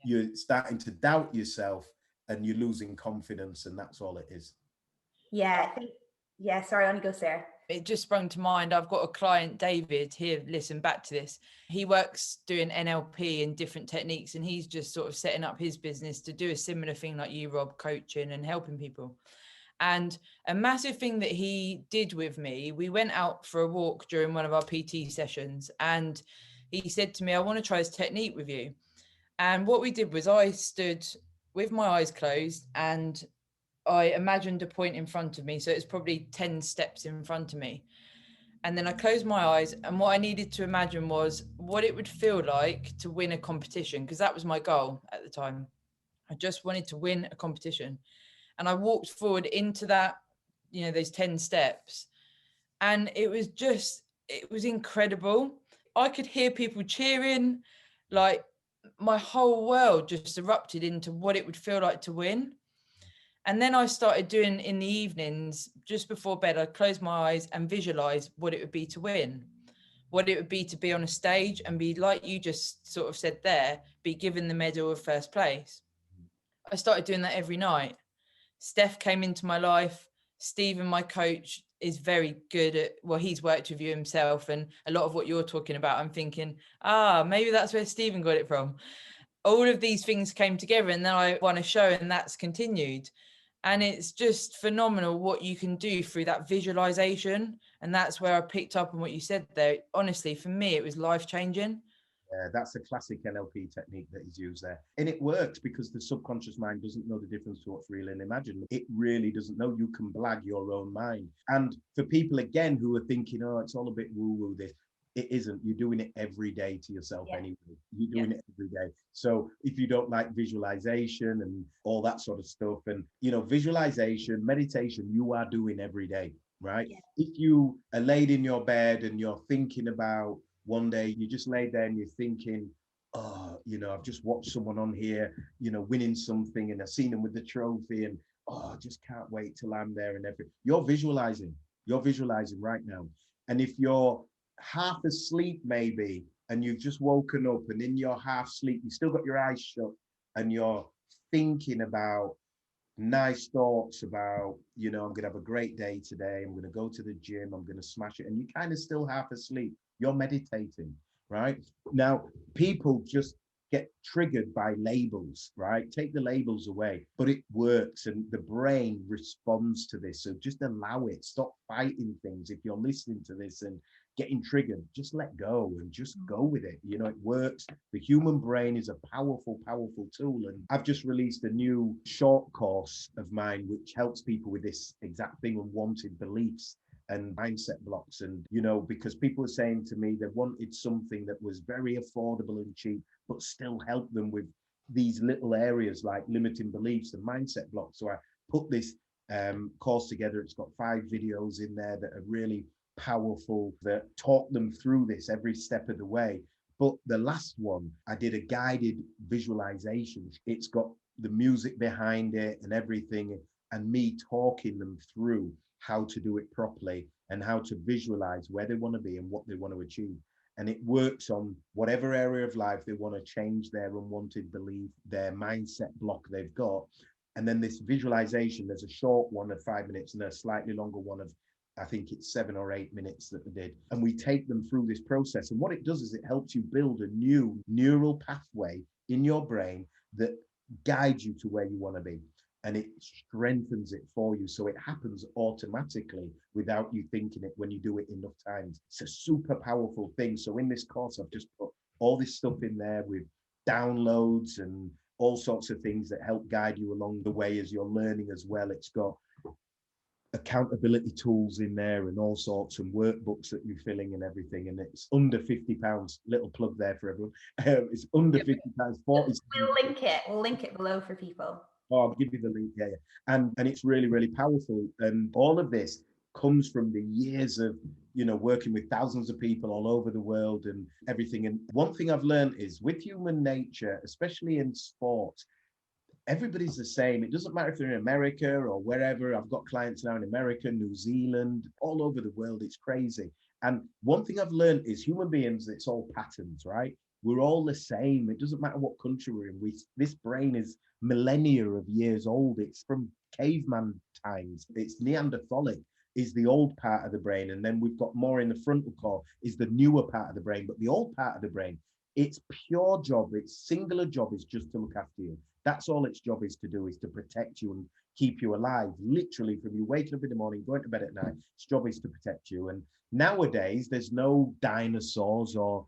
You're starting to doubt yourself and you're losing confidence, and that's all it is. Sorry, on you go, Sarah. It just sprung to mind. I've got a client, David, here, listen back to this. He works doing NLP and different techniques, and he's just sort of setting up his business to do a similar thing like you, Rob, coaching and helping people. And a massive thing that he did with me, we went out for a walk during one of our PT sessions, and he said to me, I want to try his technique with you. And what we did was I stood with my eyes closed and I imagined a point in front of me. So it's probably 10 steps in front of me. And then I closed my eyes, and what I needed to imagine was what it would feel like to win a competition, because that was my goal at the time. I just wanted to win a competition. And I walked forward into that, those 10 steps. And it was incredible. I could hear people cheering, like my whole world just erupted into what it would feel like to win. And then I started doing in the evenings, just before bed, I'd close my eyes and visualize what it would be to win. what it would be to be on a stage and be, like you just sort of said there, be given the medal of first place. I started doing that every night. Steff came into my life. Stephen, my coach, is very good at, well, he's worked with you himself, and a lot of what you're talking about, I'm thinking, maybe that's where Stephen got it from. All of these things came together, and then I won a show, and that's continued. And it's just phenomenal what you can do through that visualization. And that's where I picked up on what you said there. Honestly, for me, it was life-changing. That's a classic NLP technique that is used there. And it works because the subconscious mind doesn't know the difference to what's real and imagined. It really doesn't know. You can blag your own mind. And for people, again, who are thinking, oh, it's all a bit woo-woo, this, it isn't. You're doing it every day to yourself anyway. You're doing it every day. So if you don't like visualization and all that sort of stuff, and, you know, visualization, meditation, you are doing every day, right? If you are laid in your bed and you're thinking about, one day you just lay there and you're thinking, oh, you know, I've just watched someone on here, you know, winning something, and I've seen them with the trophy, and oh, I just can't wait till I'm there and everything. You're visualizing right now. And if you're half asleep maybe, and you've just woken up, and in your half sleep, you still got your eyes shut, and you're thinking about nice thoughts about, you know, I'm gonna have a great day today, I'm gonna go to the gym, I'm gonna smash it, and you're kind of still half asleep, you're meditating, right? Now, people just get triggered by labels, right? Take the labels away, but it works, and the brain responds to this. So just allow it. Stop fighting things. If you're listening to this and getting triggered, just let go and just go with it. You know, it works. The human brain is a powerful, powerful tool. And I've just released a new short course of mine, which helps people with this exact thing, unwanted beliefs and mindset blocks. And, you know, because people were saying to me they wanted something that was very affordable and cheap, but still help them with these little areas like limiting beliefs and mindset blocks. So I put this course together. It's got 5 videos in there that are really powerful, that talk them through this every step of the way. But the last one, I did a guided visualization. It's got the music behind it and everything, and me talking them through how to do it properly and how to visualize where they want to be and what they want to achieve. And it works on whatever area of life they want to change their unwanted belief, their mindset block they've got. And then this visualization, there's a short one of 5 minutes and a slightly longer one of, I think it's 7 or 8 minutes that they did. And we take them through this process. And what it does is it helps you build a new neural pathway in your brain that guides you to where you want to be. And it strengthens it for you. So it happens automatically without you thinking it when you do it enough times. It's a super powerful thing. So in this course, I've just put all this stuff in there with downloads and all sorts of things that help guide you along the way as you're learning as well. It's got accountability tools in there and all sorts, and workbooks that you're filling and everything. And it's under £50. Little plug there for everyone. It's under £50. 40. We'll link it below for people. Oh, I'll give you the link. Yeah. And it's really, really powerful. And all of this comes from the years of, you know, working with thousands of people all over the world and everything. And one thing I've learned is with human nature, especially in sport, everybody's the same. It doesn't matter if they're in America or wherever. I've got clients now in America, New Zealand, all over the world. It's crazy. And one thing I've learned is human beings, it's all patterns, right? We're all the same. It doesn't matter what country we're in. This brain is millennia of years old. It's from caveman times. It's Neanderthalic is the old part of the brain. And then we've got more in the frontal core is the newer part of the brain. But the old part of the brain, its pure job, its singular job is just to look after you. That's all its job is to do, is to protect you and keep you alive. Literally from you waking up in the morning, going to bed at night, its job is to protect you. And nowadays, there's no dinosaurs or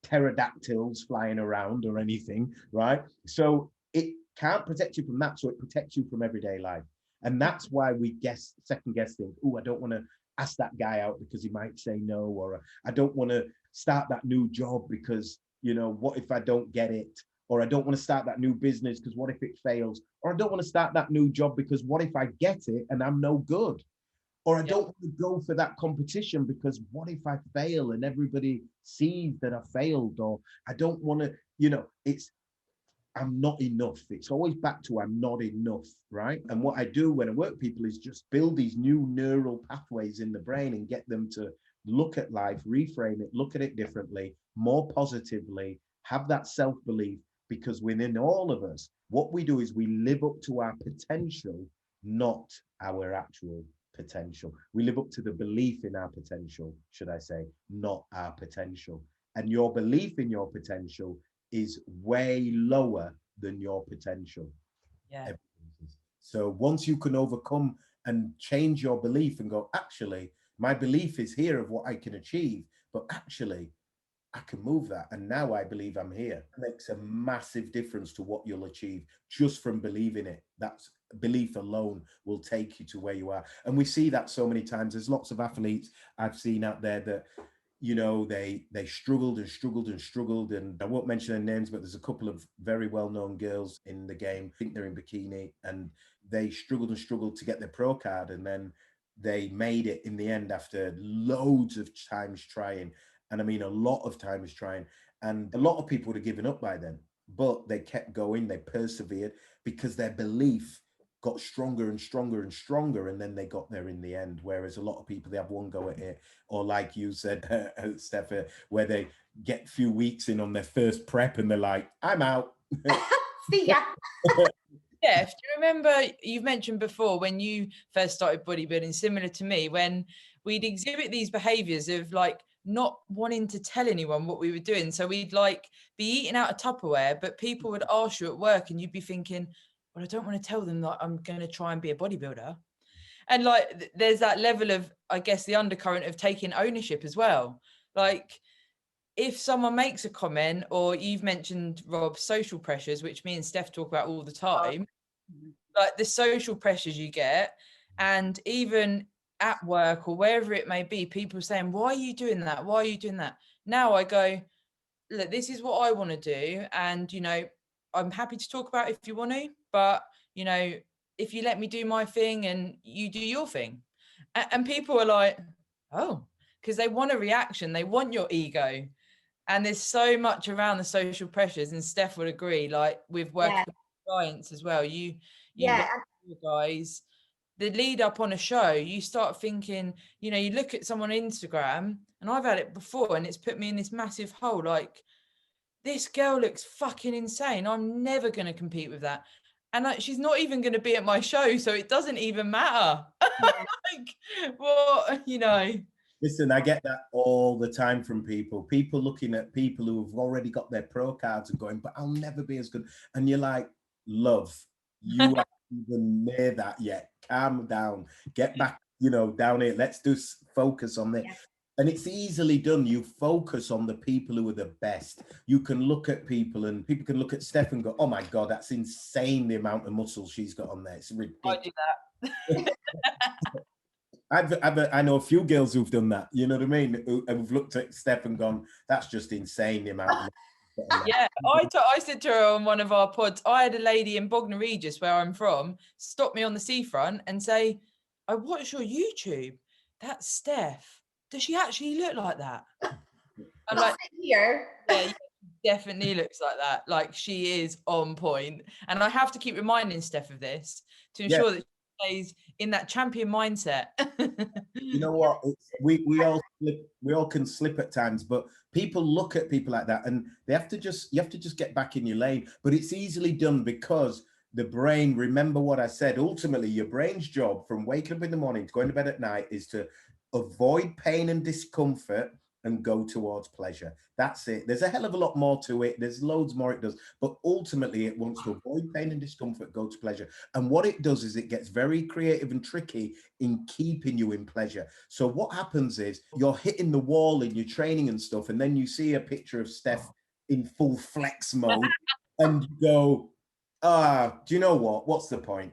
pterodactyls flying around or anything, right? So it can't protect you from that. So it protects you from everyday life. And that's why we second guess things. Oh, I don't want to ask that guy out because he might say no, or I don't want to start that new job because, you know, what if I don't get it? Or I don't want to start that new business because what if it fails? Or I don't want to start that new job because what if I get it and I'm no good? Or I don't want to go for that competition because what if I fail and everybody sees that I failed? Or I don't want to, you know, I'm not enough. It's always back to I'm not enough, right? And what I do when I work with people is just build these new neural pathways in the brain and get them to look at life, reframe it, look at it differently, more positively, have that self-belief, because within all of us, what we do is we live up to our potential, not our actual potential. We live up to the belief in our potential, should I say, not our potential. And your belief in your potential is way lower than your potential. Yeah. So once you can overcome and change your belief and go, actually, my belief is here of what I can achieve, but actually, I can move that. And now I believe I'm here. It makes a massive difference to what you'll achieve just from believing it. That's belief alone will take you to where you are. And we see that so many times. There's lots of athletes I've seen out there that, you know, they struggled and struggled and struggled. And I won't mention their names, but there's a couple of very well-known girls in the game. I think they're in bikini, and they struggled and struggled to get their pro card. And then they made it in the end after loads of times trying. And I mean, a lot of times trying. And a lot of people would have given up by then, but they kept going, they persevered because their belief got stronger and stronger and stronger, and then they got there in the end. Whereas a lot of people, they have one go at it, or like you said, Steff, where they get a few weeks in on their first prep and they're like, I'm out. See ya. Yeah, do you remember, you've mentioned before when you first started bodybuilding, similar to me, when we'd exhibit these behaviors of like not wanting to tell anyone what we were doing. So we'd like be eating out of Tupperware, but people would ask you at work and you'd be thinking, well, I don't want to tell them that I'm going to try and be a bodybuilder. And like, there's that level of, I guess, the undercurrent of taking ownership as well. Like, if someone makes a comment, or you've mentioned, Rob, social pressures, which me and Steff talk about all the time, like the social pressures you get, and even at work or wherever it may be, people saying, why are you doing that? Why are you doing that? Now I go, look, this is what I want to do. And, you know, I'm happy to talk about it if you want to, but, you know, if you let me do my thing and you do your thing. And people are like, oh, because they want a reaction. They want your ego. And there's so much around the social pressures, and Steff would agree, like with working with clients as well. You work with guys, the lead up on a show, you start thinking, you know, you look at someone on Instagram, and I've had it before, and it's put me in this massive hole. Like, this girl looks fucking insane. I'm never going to compete with that. And like, she's not even going to be at my show, so it doesn't even matter. Like, well, you know. Listen, I get that all the time from people. People looking at people who have already got their pro cards and going, but I'll never be as good. And you're like, love, you haven't even made that yet. Calm down. Get back, you know, down here. Let's just focus on this. Yeah. And it's easily done. You focus on the people who are the best. You can look at people, and people can look at Steff and go, oh my God, that's insane, the amount of muscles she's got on there. It's ridiculous. I do that. I know a few girls who've done that, you know what I mean? Who've looked at Steff and gone, that's just insane, the amount of yeah, I said to her on one of our pods, I had a lady in Bognor Regis, where I'm from, stop me on the seafront and say, I watch your YouTube. That's Steff. Does she actually look like that? I'm like, here. Yeah, definitely looks like that. Like, she is on point. And I have to keep reminding Steff of this to ensure that she stays in that champion mindset. You know what? We all can slip at times, but people look at people like that, and you have to just get back in your lane. But it's easily done because the brain, remember what I said, ultimately your brain's job from waking up in the morning to going to bed at night is to avoid pain and discomfort and go towards pleasure. That's it. There's a hell of a lot more to it. There's loads more it does, but ultimately it wants to avoid pain and discomfort, go to pleasure. And what it does is it gets very creative and tricky in keeping you in pleasure. So what happens is you're hitting the wall in your training and stuff, and then you see a picture of Steff in full flex mode and you go, do you know what? What's the point?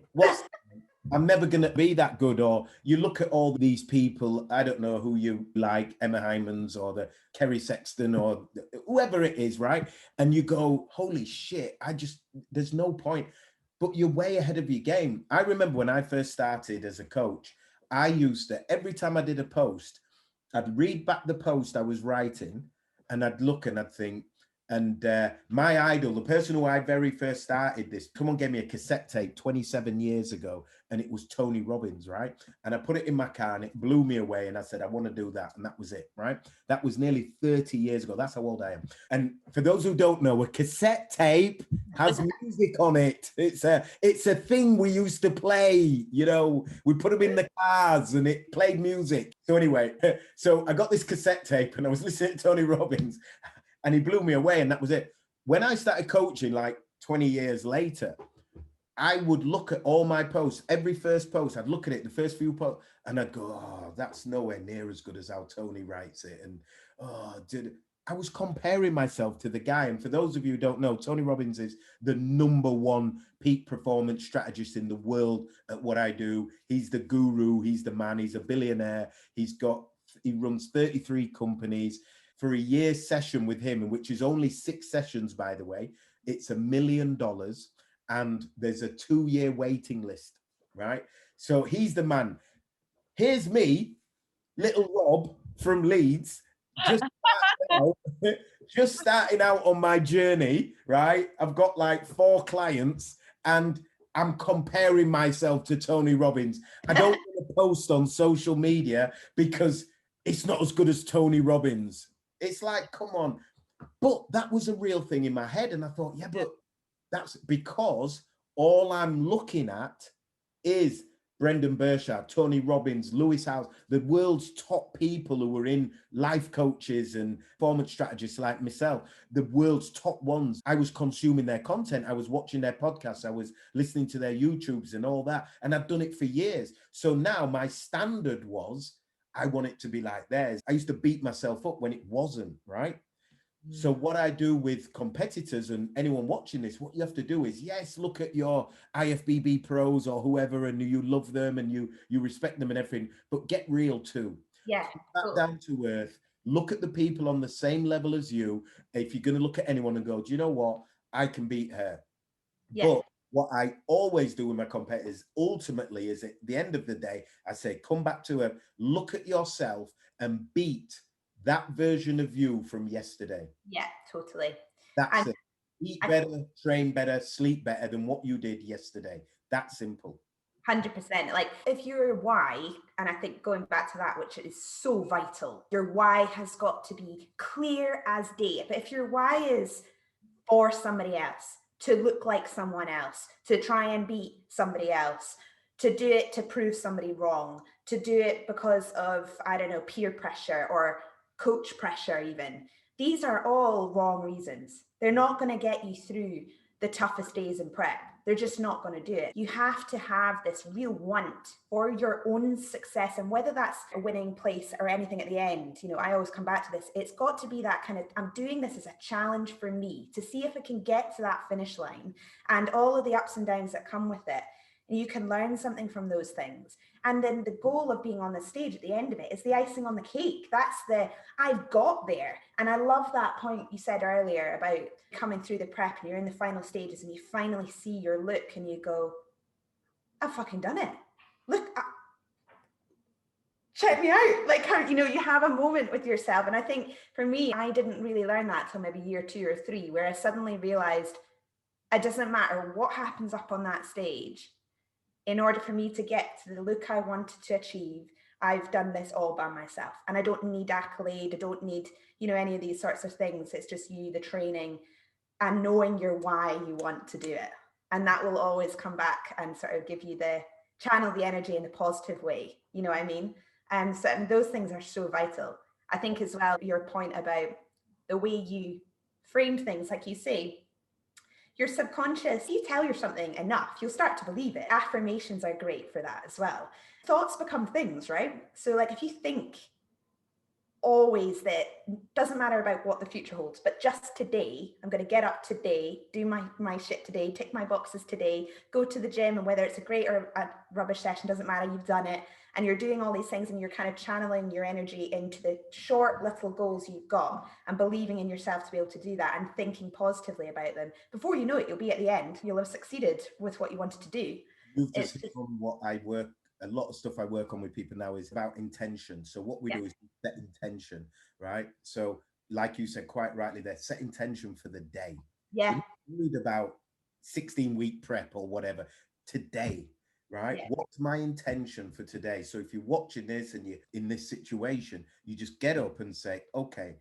I'm never going to be that good. Or you look at all these people, I don't know who you like, Emma Hymans or the Kerry Sexton or whoever it is, right? And you go, holy shit, there's no point. But you're way ahead of your game. I remember when I first started as a coach, I used to, every time I did a post, I'd read back the post I was writing, and I'd look and I'd think, And my idol, the person who I very first started this, someone gave me a cassette tape 27 years ago, and it was Tony Robbins, right? And I put it in my car and it blew me away. And I said, I want to do that. And that was it, right? That was nearly 30 years ago. That's how old I am. And for those who don't know, a cassette tape has music on it. It's a thing we used to play, you know, we put them in the cars and it played music. So anyway, so I got this cassette tape and I was listening to Tony Robbins. And he blew me away, and that was it. When I started coaching, like 20 years later, I would look at all my posts, every first post, I'd look at it, the first few posts, and I'd go, oh, that's nowhere near as good as how Tony writes it. And I was comparing myself to the guy. And for those of you who don't know, Tony Robbins is the #1 peak performance strategist in the world at what I do. He's the guru, he's the man, he's a billionaire. He runs 33 companies. For a year's session with him, which is only 6 sessions, by the way, it's $1 million, and there's a 2-year waiting list, right? So he's the man. Here's me, little Rob from Leeds, just starting out on my journey, right? I've got like 4 clients, and I'm comparing myself to Tony Robbins. I don't want to post on social media because it's not as good as Tony Robbins. It's like, come on. But that was a real thing in my head. And I thought, yeah, but that's because all I'm looking at is Brendan Burchard, Tony Robbins, Lewis Howes, the world's top people who are in life coaches and performance strategists like myself, the world's top ones. I was consuming their content. I was watching their podcasts. I was listening to their YouTubes and all that. And I've done it for years. So now my standard was, I want it to be like theirs. I used to beat myself up when it wasn't, right? So what I do with competitors and anyone watching this, what you have to do is, yes, look at your IFBB pros or whoever, and you love them and you respect them and everything, but get real too. Yeah. Back down to earth. Look at the people on the same level as you. If you're going to look at anyone and go, do you know what? I can beat her. Yeah. But what I always do with my competitors ultimately is at the end of the day, I say, come back to her, look at yourself and beat that version of you from yesterday. Yeah, totally. That's it. Eat better, train better, sleep better than what you did yesterday. That simple. 100%. Like if your why, and I think going back to that, which is so vital, your why has got to be clear as day. But if your why is for somebody else, to look like someone else, to try and beat somebody else, to do it to prove somebody wrong, to do it because of, I don't know, peer pressure or coach pressure even. These are all wrong reasons. They're not going to get you through the toughest days in prep. They're just not going to do it. You have to have this real want for your own success. And whether that's a winning place or anything at the end, you know, I always come back to this. It's got to be that kind of, I'm doing this as a challenge for me to see if I can get to that finish line and all of the ups and downs that come with it. And you can learn something from those things. And then the goal of being on the stage at the end of it is the icing on the cake. That's the, I've got there. And I love that point you said earlier about coming through the prep and you're in the final stages and you finally see your look and you go, I've fucking done it. Look, check me out. Like, how, you know, you have a moment with yourself. And I think for me, I didn't really learn that till maybe year 2 or 3, where I suddenly realized it doesn't matter what happens up on that stage. In order for me to get to the look I wanted to achieve, I've done this all by myself. And I don't need accolade. I don't need, you know, any of these sorts of things. It's just you, the training, and knowing your why you want to do it. And that will always come back and sort of give you the channel the energy in a positive way. You know what I mean? And so those things are so vital. I think as well, your point about the way you frame things, like you say, your subconscious, you tell you something enough, you'll start to believe it. Affirmations are great for that as well. Thoughts become things, right? So like if you think always that, doesn't matter about what the future holds, but just today, I'm going to get up today, do my shit today, tick my boxes today, go to the gym, and whether it's a great or a rubbish session, doesn't matter, you've done it. And you're doing all these things and you're kind of channeling your energy into the short little goals you've got and believing in yourself to be able to do that and thinking positively about them. Before you know it, you'll be at the end. You'll have succeeded with what you wanted to do. You've just hit on what I work, a lot of stuff I work on with people now is about intention. So what we do is set intention, right? So like you said quite rightly, they're set intention for the day. Yeah. Read about 16-week prep or whatever today, right? Yeah. What's my intention for today? So if you're watching this and you're in this situation, you just get up and say, okay,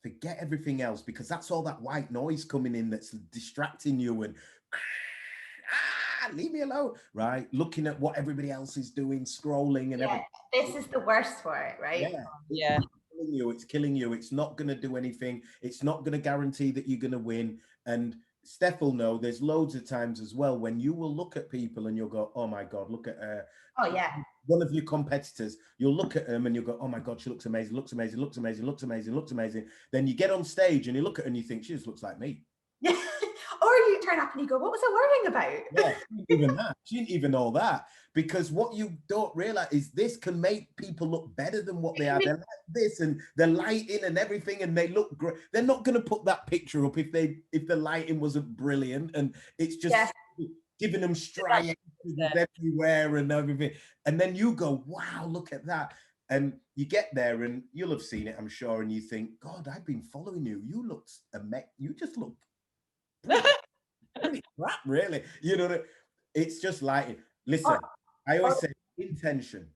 forget everything else, because that's all that white noise coming in that's distracting you and leave me alone, right? Looking at what everybody else is doing, scrolling and everything. This is the worst for it, right? Yeah. It's killing you. It's not going to do anything. It's not going to guarantee that you're going to win. And Steff will know there's loads of times as well when you will look at people and you'll go, oh my God, look at her. Oh yeah. One of your competitors, you'll look at them and you'll go, oh my God, she looks amazing, looks amazing, looks amazing, looks amazing, looks amazing. Then you get on stage and you look at her and you think, she just looks like me. Yeah. Or you turn up and you go, what was I worrying about? Yeah, even that. She didn't even know that. Because what you don't realize is this can make people look better than what they are. They're like this and the lighting and everything, and they look great. They're not going to put that picture up if the lighting wasn't brilliant, and it's just giving them striations everywhere and everything. And then you go, wow, look at that. And you get there and you'll have seen it, I'm sure, and you think, God, I've been following you. You just look pretty crap, really. You know, it's just like, listen, I always say intention.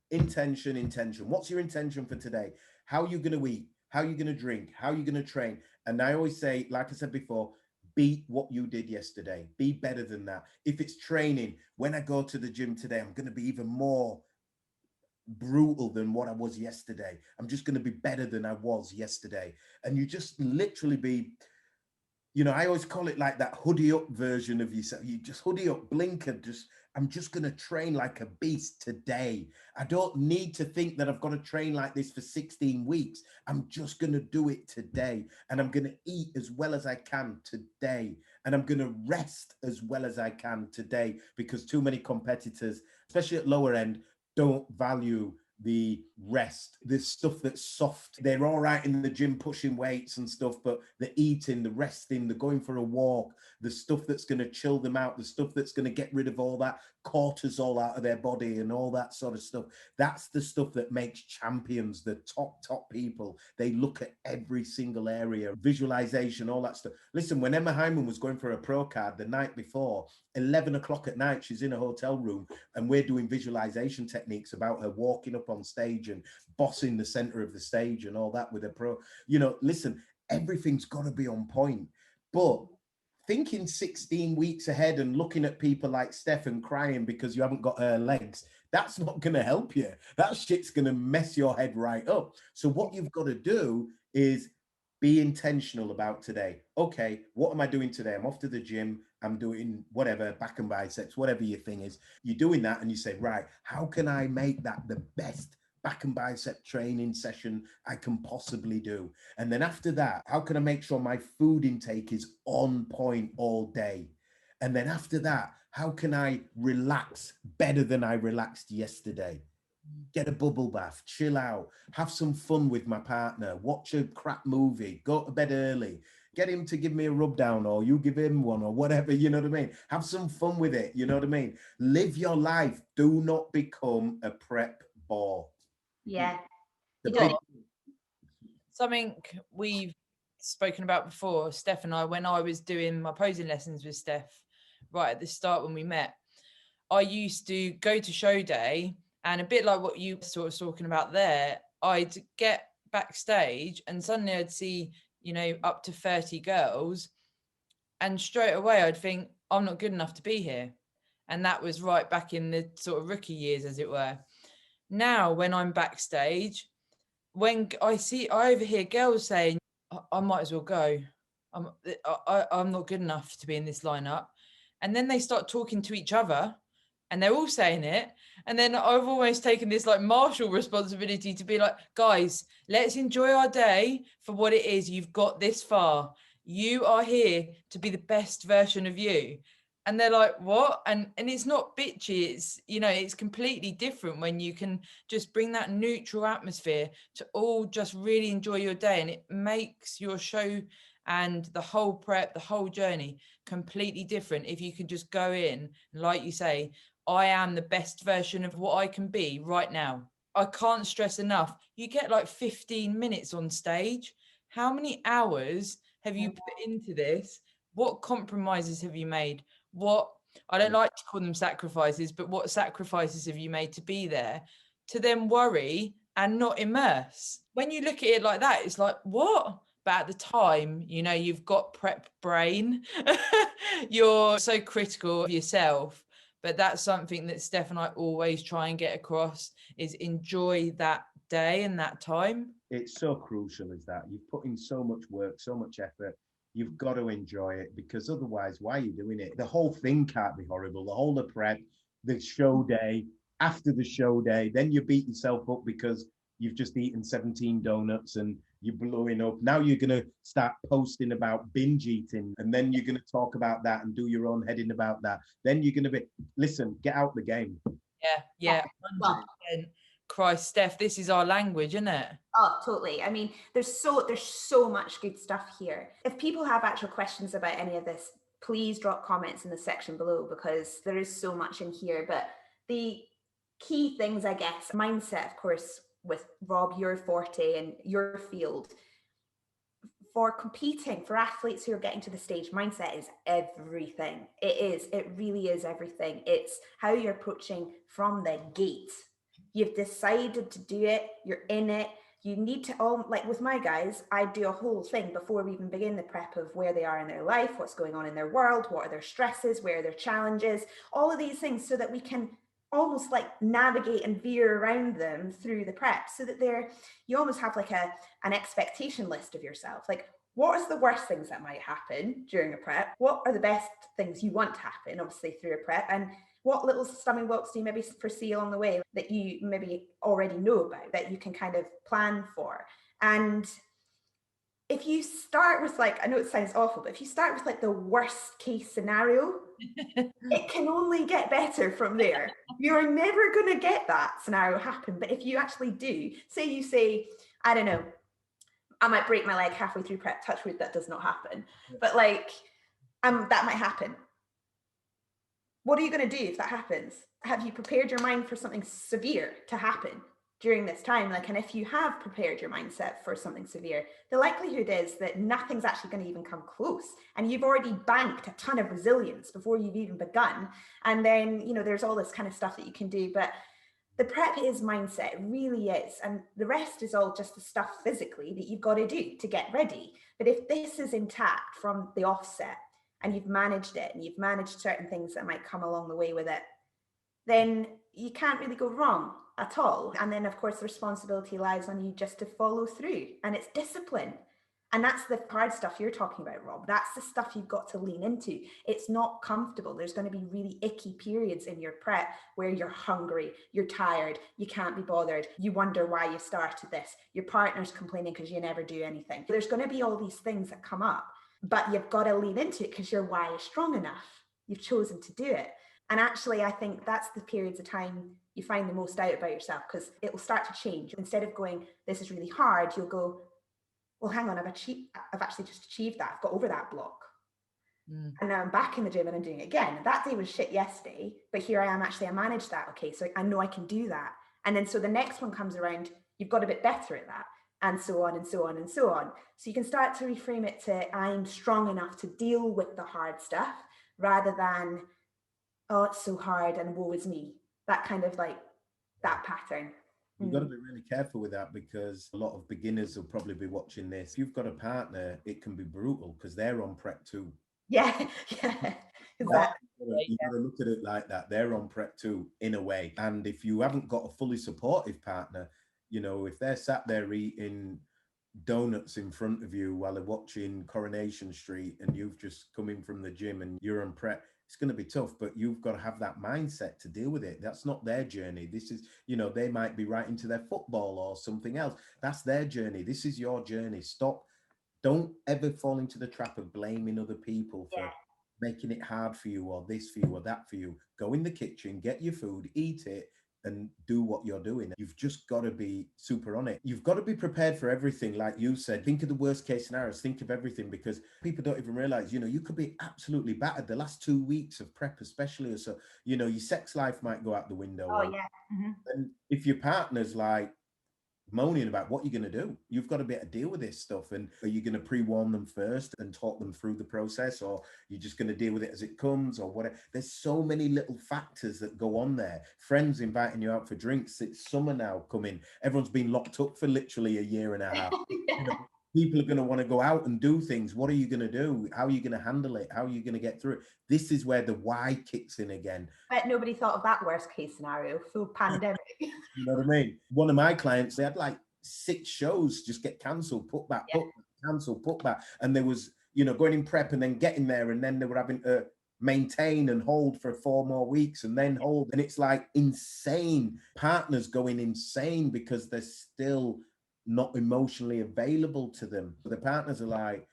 What's your intention for today? How are you going to eat? How are you going to drink? How are you going to train? And I always say, like I said before, beat what you did yesterday. Be better than that. If it's training, when I go to the gym today, I'm going to be even more brutal than what I was yesterday. I'm just going to be better than I was yesterday. And you just literally be, you know, I always call it like that hoodie up version of yourself. You just hoodie up, blinker, I'm just going to train like a beast today. I don't need to think that I've got to train like this for 16 weeks. I'm just going to do it today. And I'm going to eat as well as I can today. And I'm going to rest as well as I can today, because too many competitors, especially at lower end, don't value the rest, the stuff that's soft. They're all right in the gym pushing weights and stuff, but the eating, the resting, the going for a walk, the stuff that's going to chill them out, the stuff that's going to get rid of all that cortisol out of their body and all that sort of stuff. That's the stuff that makes champions, the top people. They look at every single area, visualization, all that stuff. Listen, when Emma Hyman was going for a pro card the night before, 11 o'clock at night, she's in a hotel room and we're doing visualization techniques about her walking up on stage and bossing the center of the stage and all that with a pro. You know, listen, everything's got to be on point. But thinking 16 weeks ahead and looking at people like Steff and crying because you haven't got her legs, that's not going to help you. That shit's going to mess your head right up. So what you've got to do is be intentional about today. Okay, what am I doing today? I'm off to the gym. I'm doing whatever, back and biceps, whatever your thing is. You're doing that and you say, right, how can I make that the best back and bicep training session I can possibly do? And then after that, how can I make sure my food intake is on point all day? And then after that, how can I relax better than I relaxed yesterday? Get a bubble bath, chill out, have some fun with my partner, watch a crap movie, go to bed early, get him to give me a rub down or you give him one or whatever, you know what I mean? Have some fun with it, you know what I mean? Live your life. Do not become a prep ball. Yeah. Something we've spoken about before, Steff and I, when I was doing my posing lessons with Steff right at the start when we met, I used to go to show day, and a bit like what you sort of talking about there, I'd get backstage and suddenly I'd see, you know, up to 30 girls, and straight away I'd think, I'm not good enough to be here. And that was right back in the sort of rookie years, as it were. Now, when I'm backstage, when I overhear girls saying, I might as well go. I'm not good enough to be in this lineup. And then they start talking to each other and they're all saying it. And then I've almost taken this like martial responsibility to be like, guys, let's enjoy our day for what it is. You've got this far. You are here to be the best version of you. And they're like, what? And it's not bitchy. It's, you know, it's completely different when you can just bring that neutral atmosphere to all just really enjoy your day. And it makes your show and the whole prep, the whole journey completely different. If you can just go in, like you say, I am the best version of what I can be right now. I can't stress enough. You get like 15 minutes on stage. how many hours have you put into this? What compromises have you made? What, I don't like to call them sacrifices, but what sacrifices have you made to be there? To then worry and not immerse. When you look at it like that, it's like, what? But at the time, you know, you've got prep brain. You're so critical of yourself. But that's something that Steff and I always try and get across, is enjoy that day and that time. It's so crucial, is that you've put in so much work, so much effort. You've got to enjoy it, because otherwise, why are you doing it? The whole thing can't be horrible. The whole of prep, the show day, after the show day, then you beat yourself up because you've just eaten 17 donuts and you're blowing up. Now you're going to start posting about binge eating, and then you're going to talk about that and do your own heading about that. Then you're going to be, listen, get out the game. Yeah, 100%. Christ, Steff, this is our language, isn't it? Oh, totally. I mean, there's so much good stuff here. If people have actual questions about any of this, please drop comments in the section below, because there is so much in here. But the key things, I guess, mindset, of course, with Rob, your forte and your field. For competing, for athletes who are getting to the stage, mindset is everything. It really is everything. It's how you're approaching from the gate. You've decided to do it, you're in it. You need to, all like with my guys, I do a whole thing before we even begin the prep of where they are in their life, what's going on in their world, what are their stresses, where are their challenges, all of these things, so that we can almost like navigate and veer around them through the prep, so that you almost have like an expectation list of yourself. Like, what is the worst things that might happen during a prep? What are the best things you want to happen, obviously, through a prep? And what little stumbling blocks do you maybe foresee along the way that you maybe already know about, that you can kind of plan for? And if you start with, like, I know it sounds awful, but if you start with like the worst case scenario, it can only get better from there. You're never going to get that scenario happen. But if you actually do, say, I don't know, I might break my leg halfway through prep, touch wood, that does not happen. But like, that might happen. What are you going to do if that happens? Have you prepared your mind for something severe to happen during this time? Like, and if you have prepared your mindset for something severe, the likelihood is that nothing's actually going to even come close. And you've already banked a ton of resilience before you've even begun. And then, you know, there's all this kind of stuff that you can do. But the prep is mindset, it really is. And the rest is all just the stuff physically that you've got to do to get ready. But if this is intact from the offset, and you've managed it, and you've managed certain things that might come along the way with it, then you can't really go wrong at all. And then, of course, the responsibility lies on you just to follow through. And it's discipline. And that's the hard stuff you're talking about, Rob. That's the stuff you've got to lean into. It's not comfortable. There's going to be really icky periods in your prep where you're hungry, you're tired, you can't be bothered, you wonder why you started this, your partner's complaining because you never do anything. There's going to be all these things that come up. But you've got to lean into it because your why is strong enough. You've chosen to do it. And actually, I think that's the periods of time you find the most out about yourself, because it will start to change. Instead of going, this is really hard, you'll go, well, hang on, I've actually just achieved that. I've got over that block. And now I'm back in the gym and I'm doing it again. That day was shit yesterday, but here I am, actually, I managed that. Okay, so I know I can do that. And then so the next one comes around, you've got a bit better at that. And so on and so on and so on. So you can start to reframe it to, I'm strong enough to deal with the hard stuff, rather than, oh, it's so hard and woe is me. That kind of like that pattern. You've got to be really careful with that, because a lot of beginners will probably be watching this. If you've got a partner, it can be brutal because they're on prep too. Yeah. Exactly. You've got to look at it like that. They're on prep too, in a way. And if you haven't got a fully supportive partner, you know, if they're sat there eating donuts in front of you while they're watching Coronation Street and you've just come in from the gym and you're on prep, it's going to be tough, but you've got to have that mindset to deal with it. That's not their journey. This is, you know, they might be right into their football or something else. That's their journey. This is your journey. Stop. Don't ever fall into the trap of blaming other people for making it hard for you, or this for you, or that for you. Go in the kitchen, get your food, eat it, and do what you're doing. You've just got to be super on it. You've got to be prepared for everything. Like you said, think of the worst case scenarios, think of everything, because people don't even realize, you know, you could be absolutely battered the last 2 weeks of prep, especially. So, you know, your sex life might go out the window. Oh, yeah. And if your partner's like, moaning about what you're going to do. You've got to be able to deal with this stuff. And are you going to pre-warn them first and talk them through the process, or you're just going to deal with it as it comes, or whatever? There's so many little factors that go on there. Friends inviting you out for drinks. It's summer now coming. Everyone's been locked up for literally a year and a half. You know, people are going to want to go out and do things. What are you going to do? How are you going to handle it? How are you going to get through it? This is where the why kicks in again. Bet nobody thought of that worst case scenario, full pandemic. You know what I mean? One of my clients, they had like 6 shows just get cancelled, put back, Yeah. put back, cancelled, put back. And there was, you know, going in prep and then getting there, and then they were having to maintain and hold for 4 more weeks and then hold. And it's like insane. Partners going insane because they're still not emotionally available to them. The partners are like,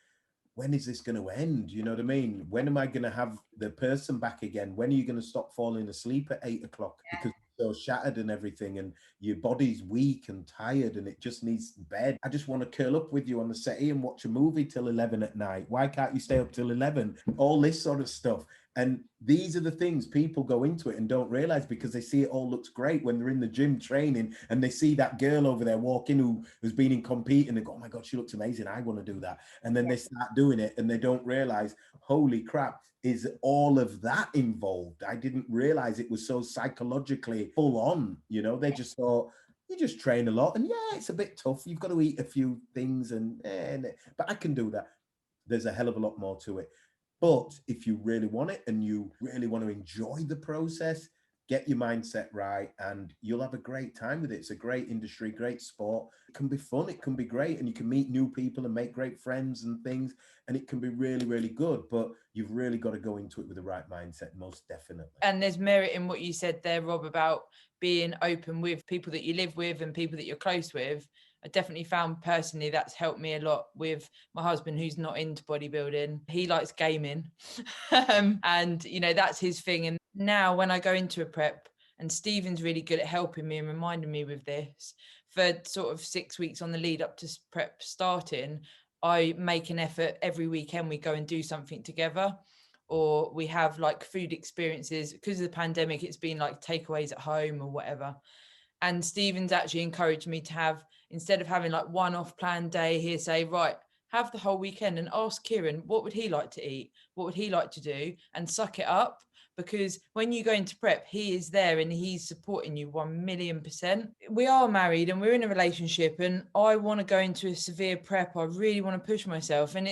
when is this going to end? You know what I mean? When am I going to have the person back again? When are you going to stop falling asleep at 8 o'clock? Because you're so shattered and everything, and your body's weak and tired and it just needs bed. I just want to curl up with you on the settee and watch a movie till 11 at night. Why can't you stay up till 11? All this sort of stuff. And these are the things people go into it and don't realize, because they see it all looks great when they're in the gym training and they see that girl over there walking who's been in compete, and they go, oh my God, she looks amazing. I want to do that. And then they start doing it and they don't realize, holy crap, is all of that involved? I didn't realize it was so psychologically full on. You know, they just thought, you just train a lot and yeah, it's a bit tough. You've got to eat a few things but I can do that. There's a hell of a lot more to it. But if you really want it and you really want to enjoy the process, get your mindset right and you'll have a great time with it. It's a great industry, great sport. It can be fun. It can be great. And you can meet new people and make great friends and things. And it can be really, really good. But you've really got to go into it with the right mindset, most definitely. And there's merit in what you said there, Rob, about being open with people that you live with and people that you're close with. I definitely found personally that's helped me a lot with my husband, who's not into bodybuilding. He likes gaming and, you know, that's his thing. And now when I go into a prep, and Stephen's really good at helping me and reminding me with this, for sort of 6 weeks on the lead up to prep starting, I make an effort every weekend. We go and do something together, or we have like food experiences. Because of the pandemic, it's been like takeaways at home or whatever. And Stephen's actually encouraged me to have, instead of having like one-off planned day, he'll say, right, have the whole weekend and ask Kieran, what would he like to eat? What would he like to do? And suck it up. Because when you go into prep, he is there and he's supporting you 1,000,000%. We are married and we're in a relationship, and I want to go into a severe prep. I really want to push myself. And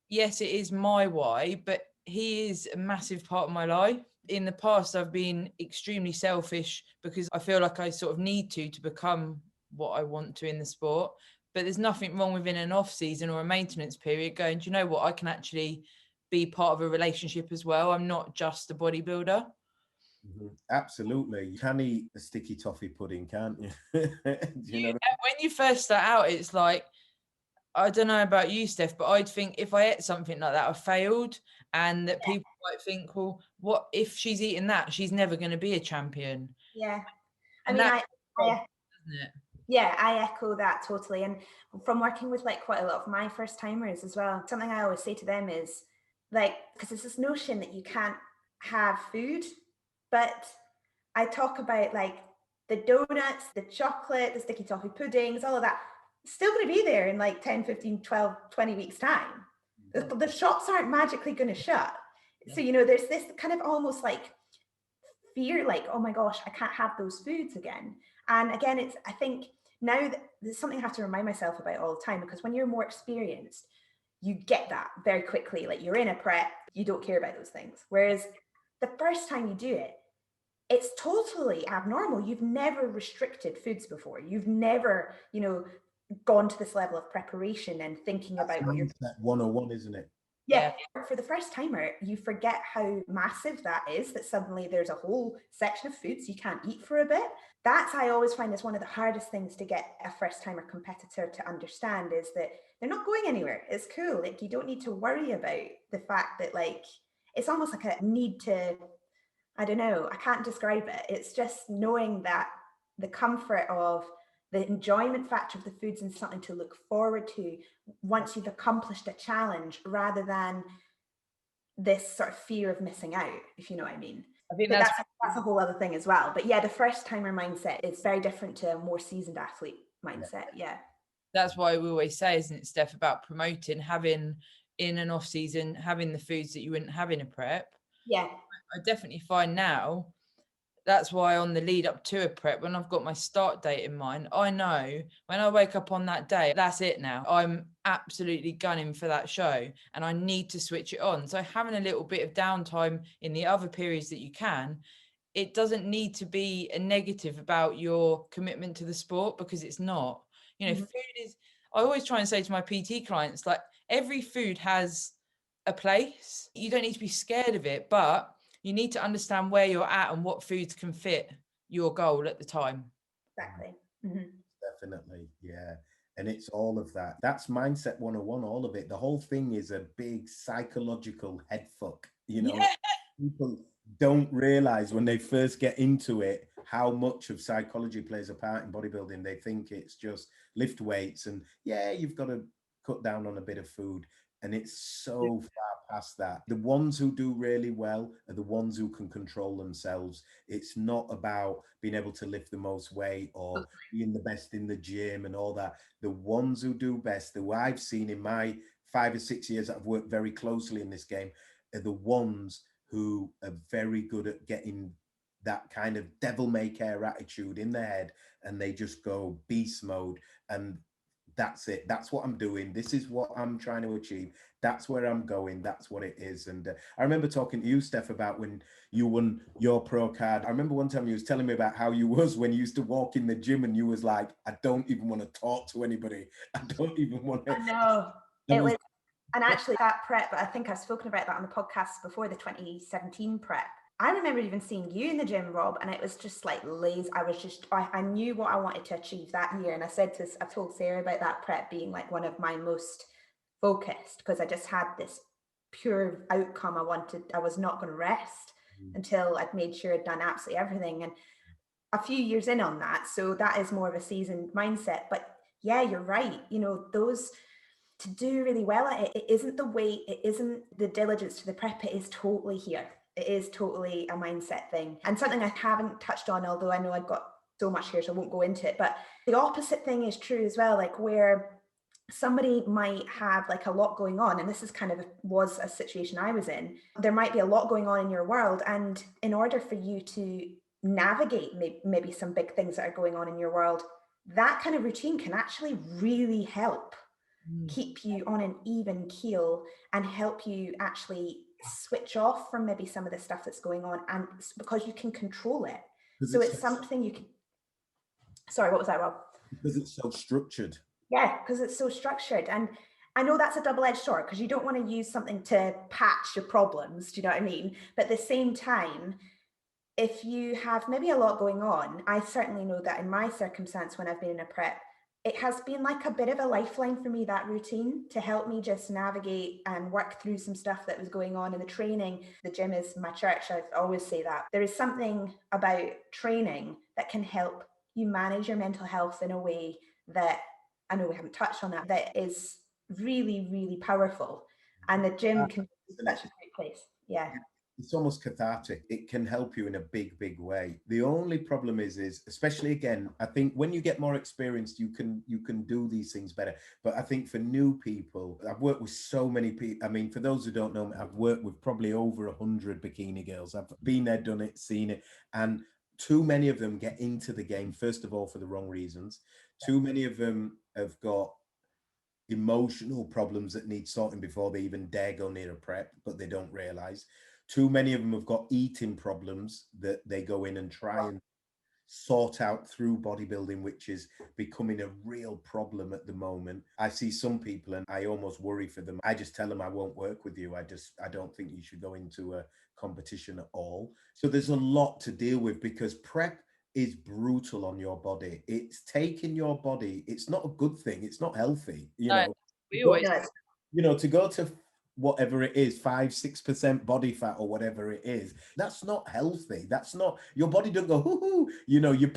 yes, it is my why, but he is a massive part of my life. In the past, I've been extremely selfish because I feel like I sort of need to become what I want to in the sport. But there's nothing wrong within an off season or a maintenance period going, do you know what? I can actually be part of a relationship as well. I'm not just a bodybuilder. Mm-hmm. Absolutely. You can eat a sticky toffee pudding, can't you? You know? When you first start out, it's like, I don't know about you, Steff, but I'd think if I ate something like that, I failed, and that people might think, well, what if she's eating that? She's never going to be a champion. Yeah. And I isn't it? Yeah, I echo that totally. And from working with like quite a lot of my first timers as well, something I always say to them is like, because it's this notion that you can't have food, but I talk about like the donuts, the chocolate, the sticky toffee puddings, all of that, still going to be there in like 10, 15, 12, 20 weeks time. The shops aren't magically going to shut. So, you know, there's this kind of almost like fear, like, oh my gosh, I can't have those foods again. And again, it's, I think now that there's something I have to remind myself about all the time, because when you're more experienced, you get that very quickly. Like you're in a prep, you don't care about those things. Whereas the first time you do it, it's totally abnormal. You've never restricted foods before. You've never, you know, gone to this level of preparation and thinking about what you're 101, isn't it? Yeah, for the first timer, you forget how massive that is, that suddenly there's a whole section of foods you can't eat for a bit. That's, I always find, is one of the hardest things to get a first timer competitor to understand, is that they're not going anywhere. It's cool. Like you don't need to worry about the fact that like, it's almost like a need to, I don't know, I can't describe it. It's just knowing that the comfort of the enjoyment factor of the foods and something to look forward to once you've accomplished a challenge, rather than this sort of fear of missing out, if you know what I mean. I think that's a whole other thing as well. But yeah, the first timer mindset is very different to a more seasoned athlete mindset. Yeah. That's why we always say, isn't it, Steph, about promoting, having in an off season, having the foods that you wouldn't have in a prep. Yeah. I definitely find now, that's why on the lead up to a prep, when I've got my start date in mind, I know when I wake up on that day, that's it now. I'm absolutely gunning for that show and I need to switch it on. So having a little bit of downtime in the other periods that you can, it doesn't need to be a negative about your commitment to the sport, because it's not. You know, food is, I always try and say to my PT clients, like, every food has a place. You don't need to be scared of it, but you need to understand where you're at and what foods can fit your goal at the time. Exactly. Definitely. Yeah. And it's all of that. That's mindset 101, all of it. The whole thing is a big psychological head fuck. You know, Yeah. people don't realize when they first get into it how much of psychology plays a part in bodybuilding. They think it's just lift weights and yeah, you've got to cut down on a bit of food. And it's so far past that. The ones who do really well are the ones who can control themselves. It's not about being able to lift the most weight or being the best in the gym and all that. The ones who do best, who I've seen in my 5 or 6 years that I've worked very closely in this game, are the ones who are very good at getting that kind of devil may care attitude in their head, and they just go beast mode, and that's it. That's what I'm doing. This is what I'm trying to achieve. That's where I'm going. That's what it is. And I remember talking to you, Steph, about when you won your pro card. I remember one time you was telling me about how you was when you used to walk in the gym and you was like, I don't even want to talk to anybody. I don't even want to. I know. It was, and actually that prep, I think I've spoken about that on the podcast before, the 2017 prep. I remember even seeing you in the gym, Rob, and it was just like lazy. I knew what I wanted to achieve that year. And I've told Sarah about that prep being like one of my most focused, because I just had this pure outcome I wanted. I was not going to rest until I'd made sure I'd done absolutely everything. And a few years in on that, so that is more of a seasoned mindset. But yeah, you're right. You know, those, to do really well at it, it isn't the weight, it isn't the diligence to the prep, it is totally here. It is totally a mindset thing. And something I haven't touched on, although I know I've got so much here, so I won't go into it, but the opposite thing is true as well. Like, where somebody might have like a lot going on, and this is kind of was a situation I was in. There might be a lot going on in your world, and in order for you to navigate maybe some big things that are going on in your world, that kind of routine can actually really help keep you on an even keel and help you actually switch off from maybe some of the stuff that's going on, and because you can control it. So it's something you can. Sorry, what was that, Rob? Because it's so structured. Yeah, because it's so structured. And I know that's a double-edged sword, because you don't want to use something to patch your problems, do you know what I mean? But at the same time, if you have maybe a lot going on, I certainly know that in my circumstance when I've been in a prep, it has been like a bit of a lifeline for me, that routine, to help me just navigate and work through some stuff that was going on in the training. The gym is my church. I always say that. There is something about training that can help you manage your mental health in a way that, I know we haven't touched on that is really, really powerful. And the gym can be such a great place. Yeah. It's almost cathartic. It can help you in a big, big way. The only problem is especially again, I think when you get more experienced, you can do these things better. But I think for new people, I've worked with so many people. I mean, for those who don't know me, I've worked with probably over 100 bikini girls. I've been there, done it, seen it. And too many of them get into the game, first of all, for the wrong reasons. Too many of them have got emotional problems that need sorting before they even dare go near a prep, but they don't realize. Too many of them have got eating problems that they go in and try and sort out through bodybuilding, which is becoming a real problem at the moment. I see some people and I almost worry for them. I just tell them I won't work with you. I don't think you should go into a competition at all. So there's a lot to deal with, because prep is brutal on your body. It's taking your body. It's not a good thing. It's not healthy. To go to whatever it is, 5-6% body fat or whatever it is, that's not healthy. That's not, your body don't go hoo-hoo. Your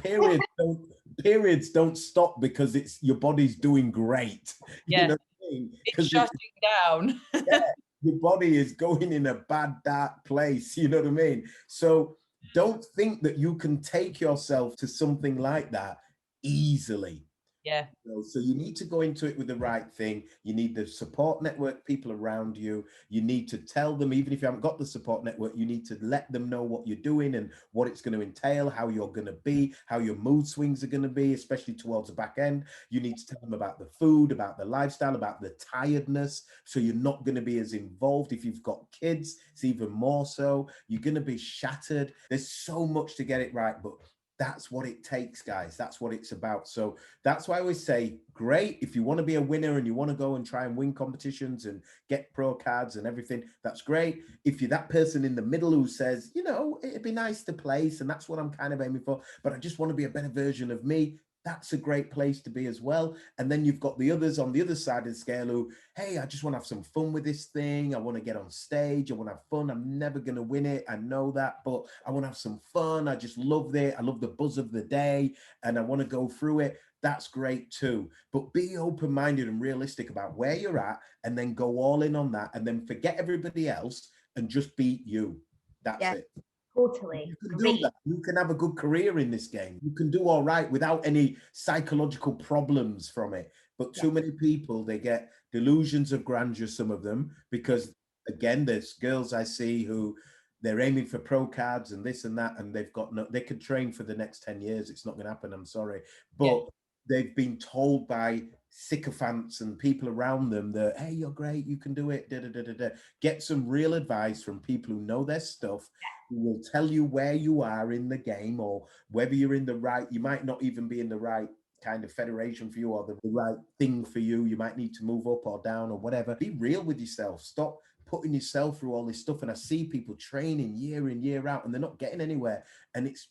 periods don't stop because it's your body's doing great. Yeah. You know what I mean? It's shutting down. Yeah, your body is going in a bad, dark place. You know what I mean? So don't think that you can take yourself to something like that easily. Yeah. So you need to go into it with the right thing. You need the support network, people around you. You need to tell them, even if you haven't got the support network, you need to let them know what you're doing and what it's going to entail, how you're going to be, how your mood swings are going to be, especially towards the back end. You need to tell them about the food, about the lifestyle, about the tiredness. So you're not going to be as involved. If you've got kids, it's even more so. You're going to be shattered. There's so much to get it right, but that's what it takes, guys. That's what it's about. So that's why I always say, great, if you want to be a winner and you want to go and try and win competitions and get pro cards and everything, that's great. If you're that person in the middle who says, you know, it'd be nice to place, and that's what I'm kind of aiming for, but I just want to be a better version of me, that's a great place to be as well. And then you've got the others on the other side of the scale who, hey, I just want to have some fun with this thing. I want to get on stage. I want to have fun. I'm never going to win it. I know that, but I want to have some fun. I just love it. I love the buzz of the day and I want to go through it. That's great too. But be open-minded and realistic about where you're at and then go all in on that and then forget everybody else and just be you. That's it. Totally. You can do that. You can have a good career in this game. You can do all right without any psychological problems from it. But too many people, they get delusions of grandeur, some of them, because again, there's girls I see who they're aiming for pro cards and this and that, and they've got no, they could train for the next 10 years. It's not going to happen. I'm sorry. But they've been told by sycophants and people around them that, hey, you're great, you can do it. Da, da, da, da, da. Get some real advice from people who know their stuff, who will tell you where you are in the game or whether you're in the right, you might not even be in the right kind of federation for you or the right thing for you. You might need to move up or down or whatever. Be real with yourself. Stop putting yourself through all this stuff. And I see people training year in, year out, and they're not getting anywhere. And it's,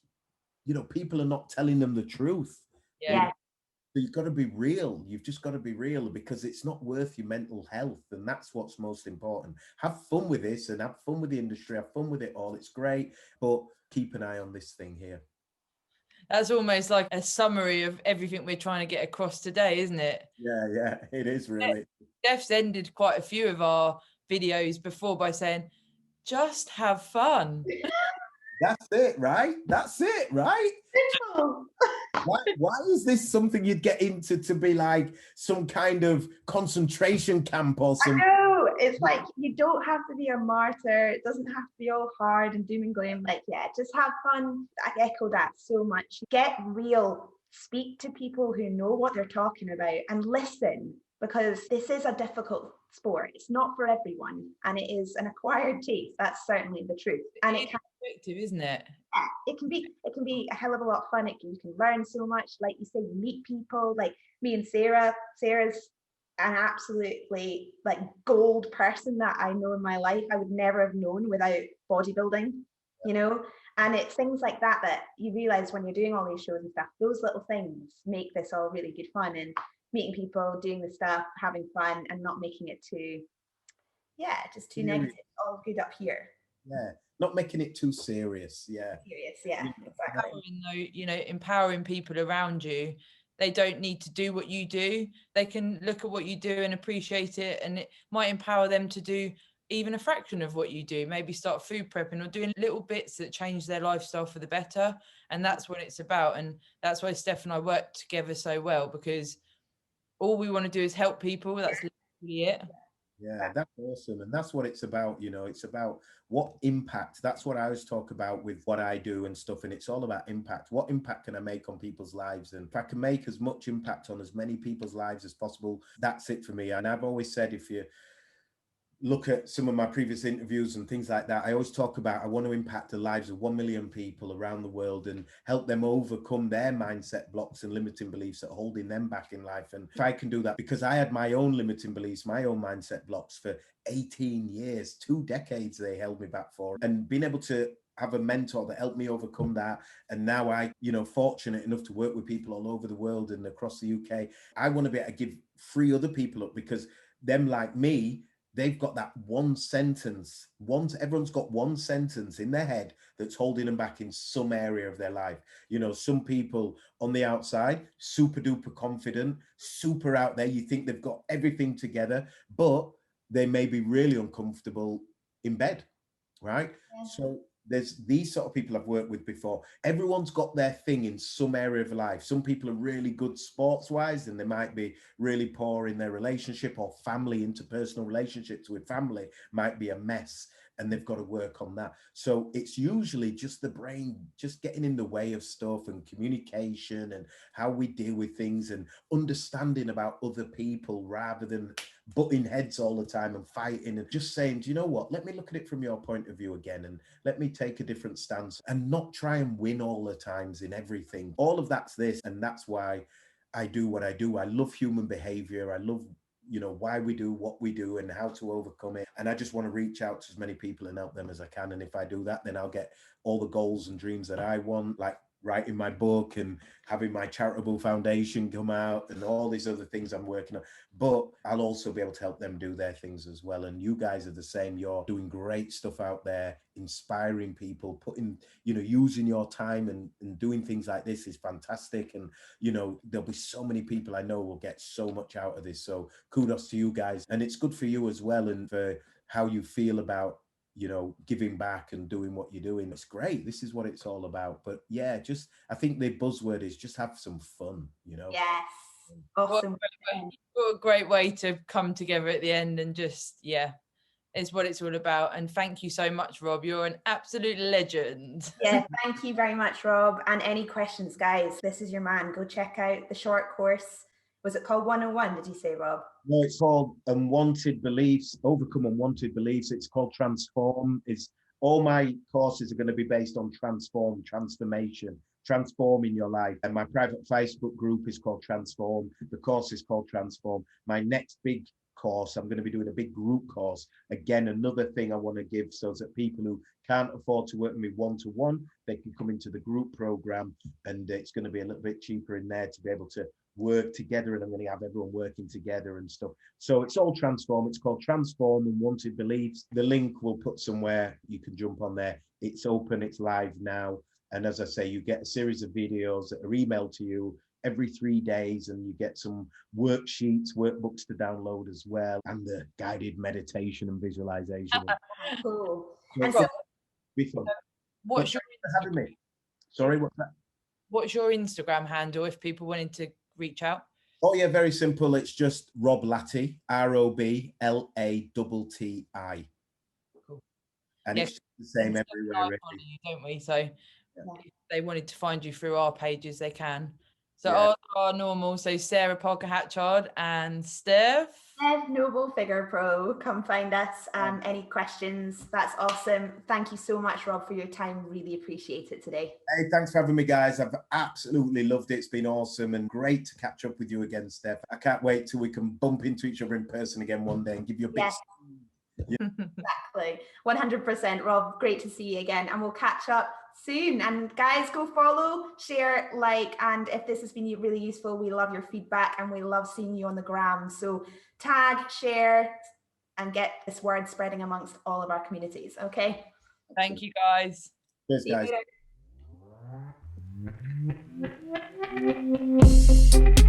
you know, people are not telling them the truth. Yeah. So you've got to be real. You've just got to be real because it's not worth your mental health. And that's what's most important. Have fun with this and have fun with the industry. Have fun with it all. It's great. But keep an eye on this thing here. That's almost like a summary of everything we're trying to get across today, isn't it? Yeah, it is really. Steff's ended quite a few of our videos before by saying, just have fun. That's it, right? That's it, right? Why is this something you'd get into to be like some kind of concentration camp or something? I know, it's like you don't have to be a martyr. It doesn't have to be all hard and doom and gloom. Like, yeah, just have fun. I echo that so much. Get real. Speak to people who know what they're talking about and listen, because this is a difficult sport. It's not for everyone, and it is an acquired taste. That's certainly the truth. And it can be, isn't it? Yeah, it can be a hell of a lot of fun. You can learn so much. Like you say, you meet people. Like me and Sarah's an absolutely like gold person that I know in my life. I would never have known without bodybuilding, you know. And it's things like that that you realize when you're doing all these shows and stuff. Those little things make this all really good fun, and meeting people, doing the stuff, having fun, and not making it too, just too negative. All good up here. Yeah, not making it too serious. Yeah, exactly. You know, empowering people around you. They don't need to do what you do. They can look at what you do and appreciate it, and it might empower them to do even a fraction of what you do. Maybe start food prepping or doing little bits that change their lifestyle for the better. And that's what it's about. And that's why Steff and I work together so well, because all we want to do is help people. That's literally it. Yeah, that's awesome. And that's what it's about. You know, it's about what impact. That's what I always talk about with what I do and stuff. And it's all about impact. What impact can I make on people's lives? And if I can make as much impact on as many people's lives as possible, that's it for me. And I've always said, if you look at some of my previous interviews and things like that, I always talk about, I want to impact the lives of 1 million people around the world and help them overcome their mindset blocks and limiting beliefs that are holding them back in life. And if I can do that, because I had my own limiting beliefs, my own mindset blocks for 18 years, 2 decades they held me back for, and being able to have a mentor that helped me overcome that. And now I, fortunate enough to work with people all over the world and across the UK. I want to be able to give free other people up, because them like me, they've got that one sentence. Everyone's got one sentence in their head that's holding them back in some area of their life. Some people on the outside, super duper confident, super out there. You think they've got everything together, but they may be really uncomfortable in bed, right? Yeah. So there's these sort of people I've worked with before. Everyone's got their thing in some area of life. Some people are really good sports wise, and they might be really poor in their relationship, or family, interpersonal relationships with family might be a mess, and they've got to work on that. So it's usually just the brain just getting in the way of stuff, and communication and how we deal with things, and understanding about other people rather than butting heads all the time and fighting, and just saying, do you know what, let me look at it from your point of view again, and let me take a different stance, and not try and win all the times in everything. All of that's this, and that's why I do what I do. I love human behavior. I love, why we do what we do and how to overcome it. And I just want to reach out to as many people and help them as I can. And if I do that, then I'll get all the goals and dreams that I want, like writing my book and having my charitable foundation come out and all these other things I'm working on. But I'll also be able to help them do their things as well. And you guys are the same. You're doing great stuff out there, inspiring people, using your time and doing things like this is fantastic. And, there'll be so many people I know will get so much out of this. So kudos to you guys. And it's good for you as well, and for how you feel about giving back and doing what you're doing. It's great. This is what it's all about. But yeah, I think the buzzword is just have some fun, Yes. Awesome. What a great way to come together at the end, and just, is what it's all about. And thank you so much, Rob. You're an absolute legend. Yeah, thank you very much, Rob. And any questions, guys, this is your man. Go check out the short course. Was it called 101, did you say, Rob? No, it's called Unwanted Beliefs, Overcome Unwanted Beliefs. It's called Transform. All my courses are going to be based on transformation, transforming your life. And my private Facebook group is called Transform. The course is called Transform. My next big course, I'm going to be doing a big group course. Again, another thing I want to give, so that people who can't afford to work with me one-to-one, they can come into the group program, and it's going to be a little bit cheaper in there to be able to work together, and I'm going to have everyone working together and stuff. So it's all Transform. It's called Transform Unwanted Beliefs. The link we'll put somewhere. You can jump on there. It's open. It's live now. And as I say, you get a series of videos that are emailed to you every 3 days, and you get some worksheets, workbooks to download as well, and the guided meditation and visualization. Cool. So and so, be fun. What's your having me? Sorry, what's that? What's your Instagram handle if people wanted to reach out? Oh yeah, very simple. It's just Rob Latty, ROBLATTI. Cool. And it's the same everywhere, really. Don't we? So if they wanted to find you through our pages, they can. So our normal, so Sarah Parker Hatchard and Steff Noble Figure Pro, come find us. Any questions? That's awesome. Thank you so much, Rob, for your time. Really appreciate it today. Hey, thanks for having me, guys. I've absolutely loved it. It's been awesome and great to catch up with you again, Steff. I can't wait till we can bump into each other in person again one day and give you a big Exactly. 100%, Rob. Great to see you again, and we'll catch up soon. And guys, go follow, share, like, and if this has been really useful, we love your feedback and we love seeing you on the gram. So tag, share, and get this word spreading amongst all of our communities. Okay. Thank you, guys. Cheers, guys. See you later.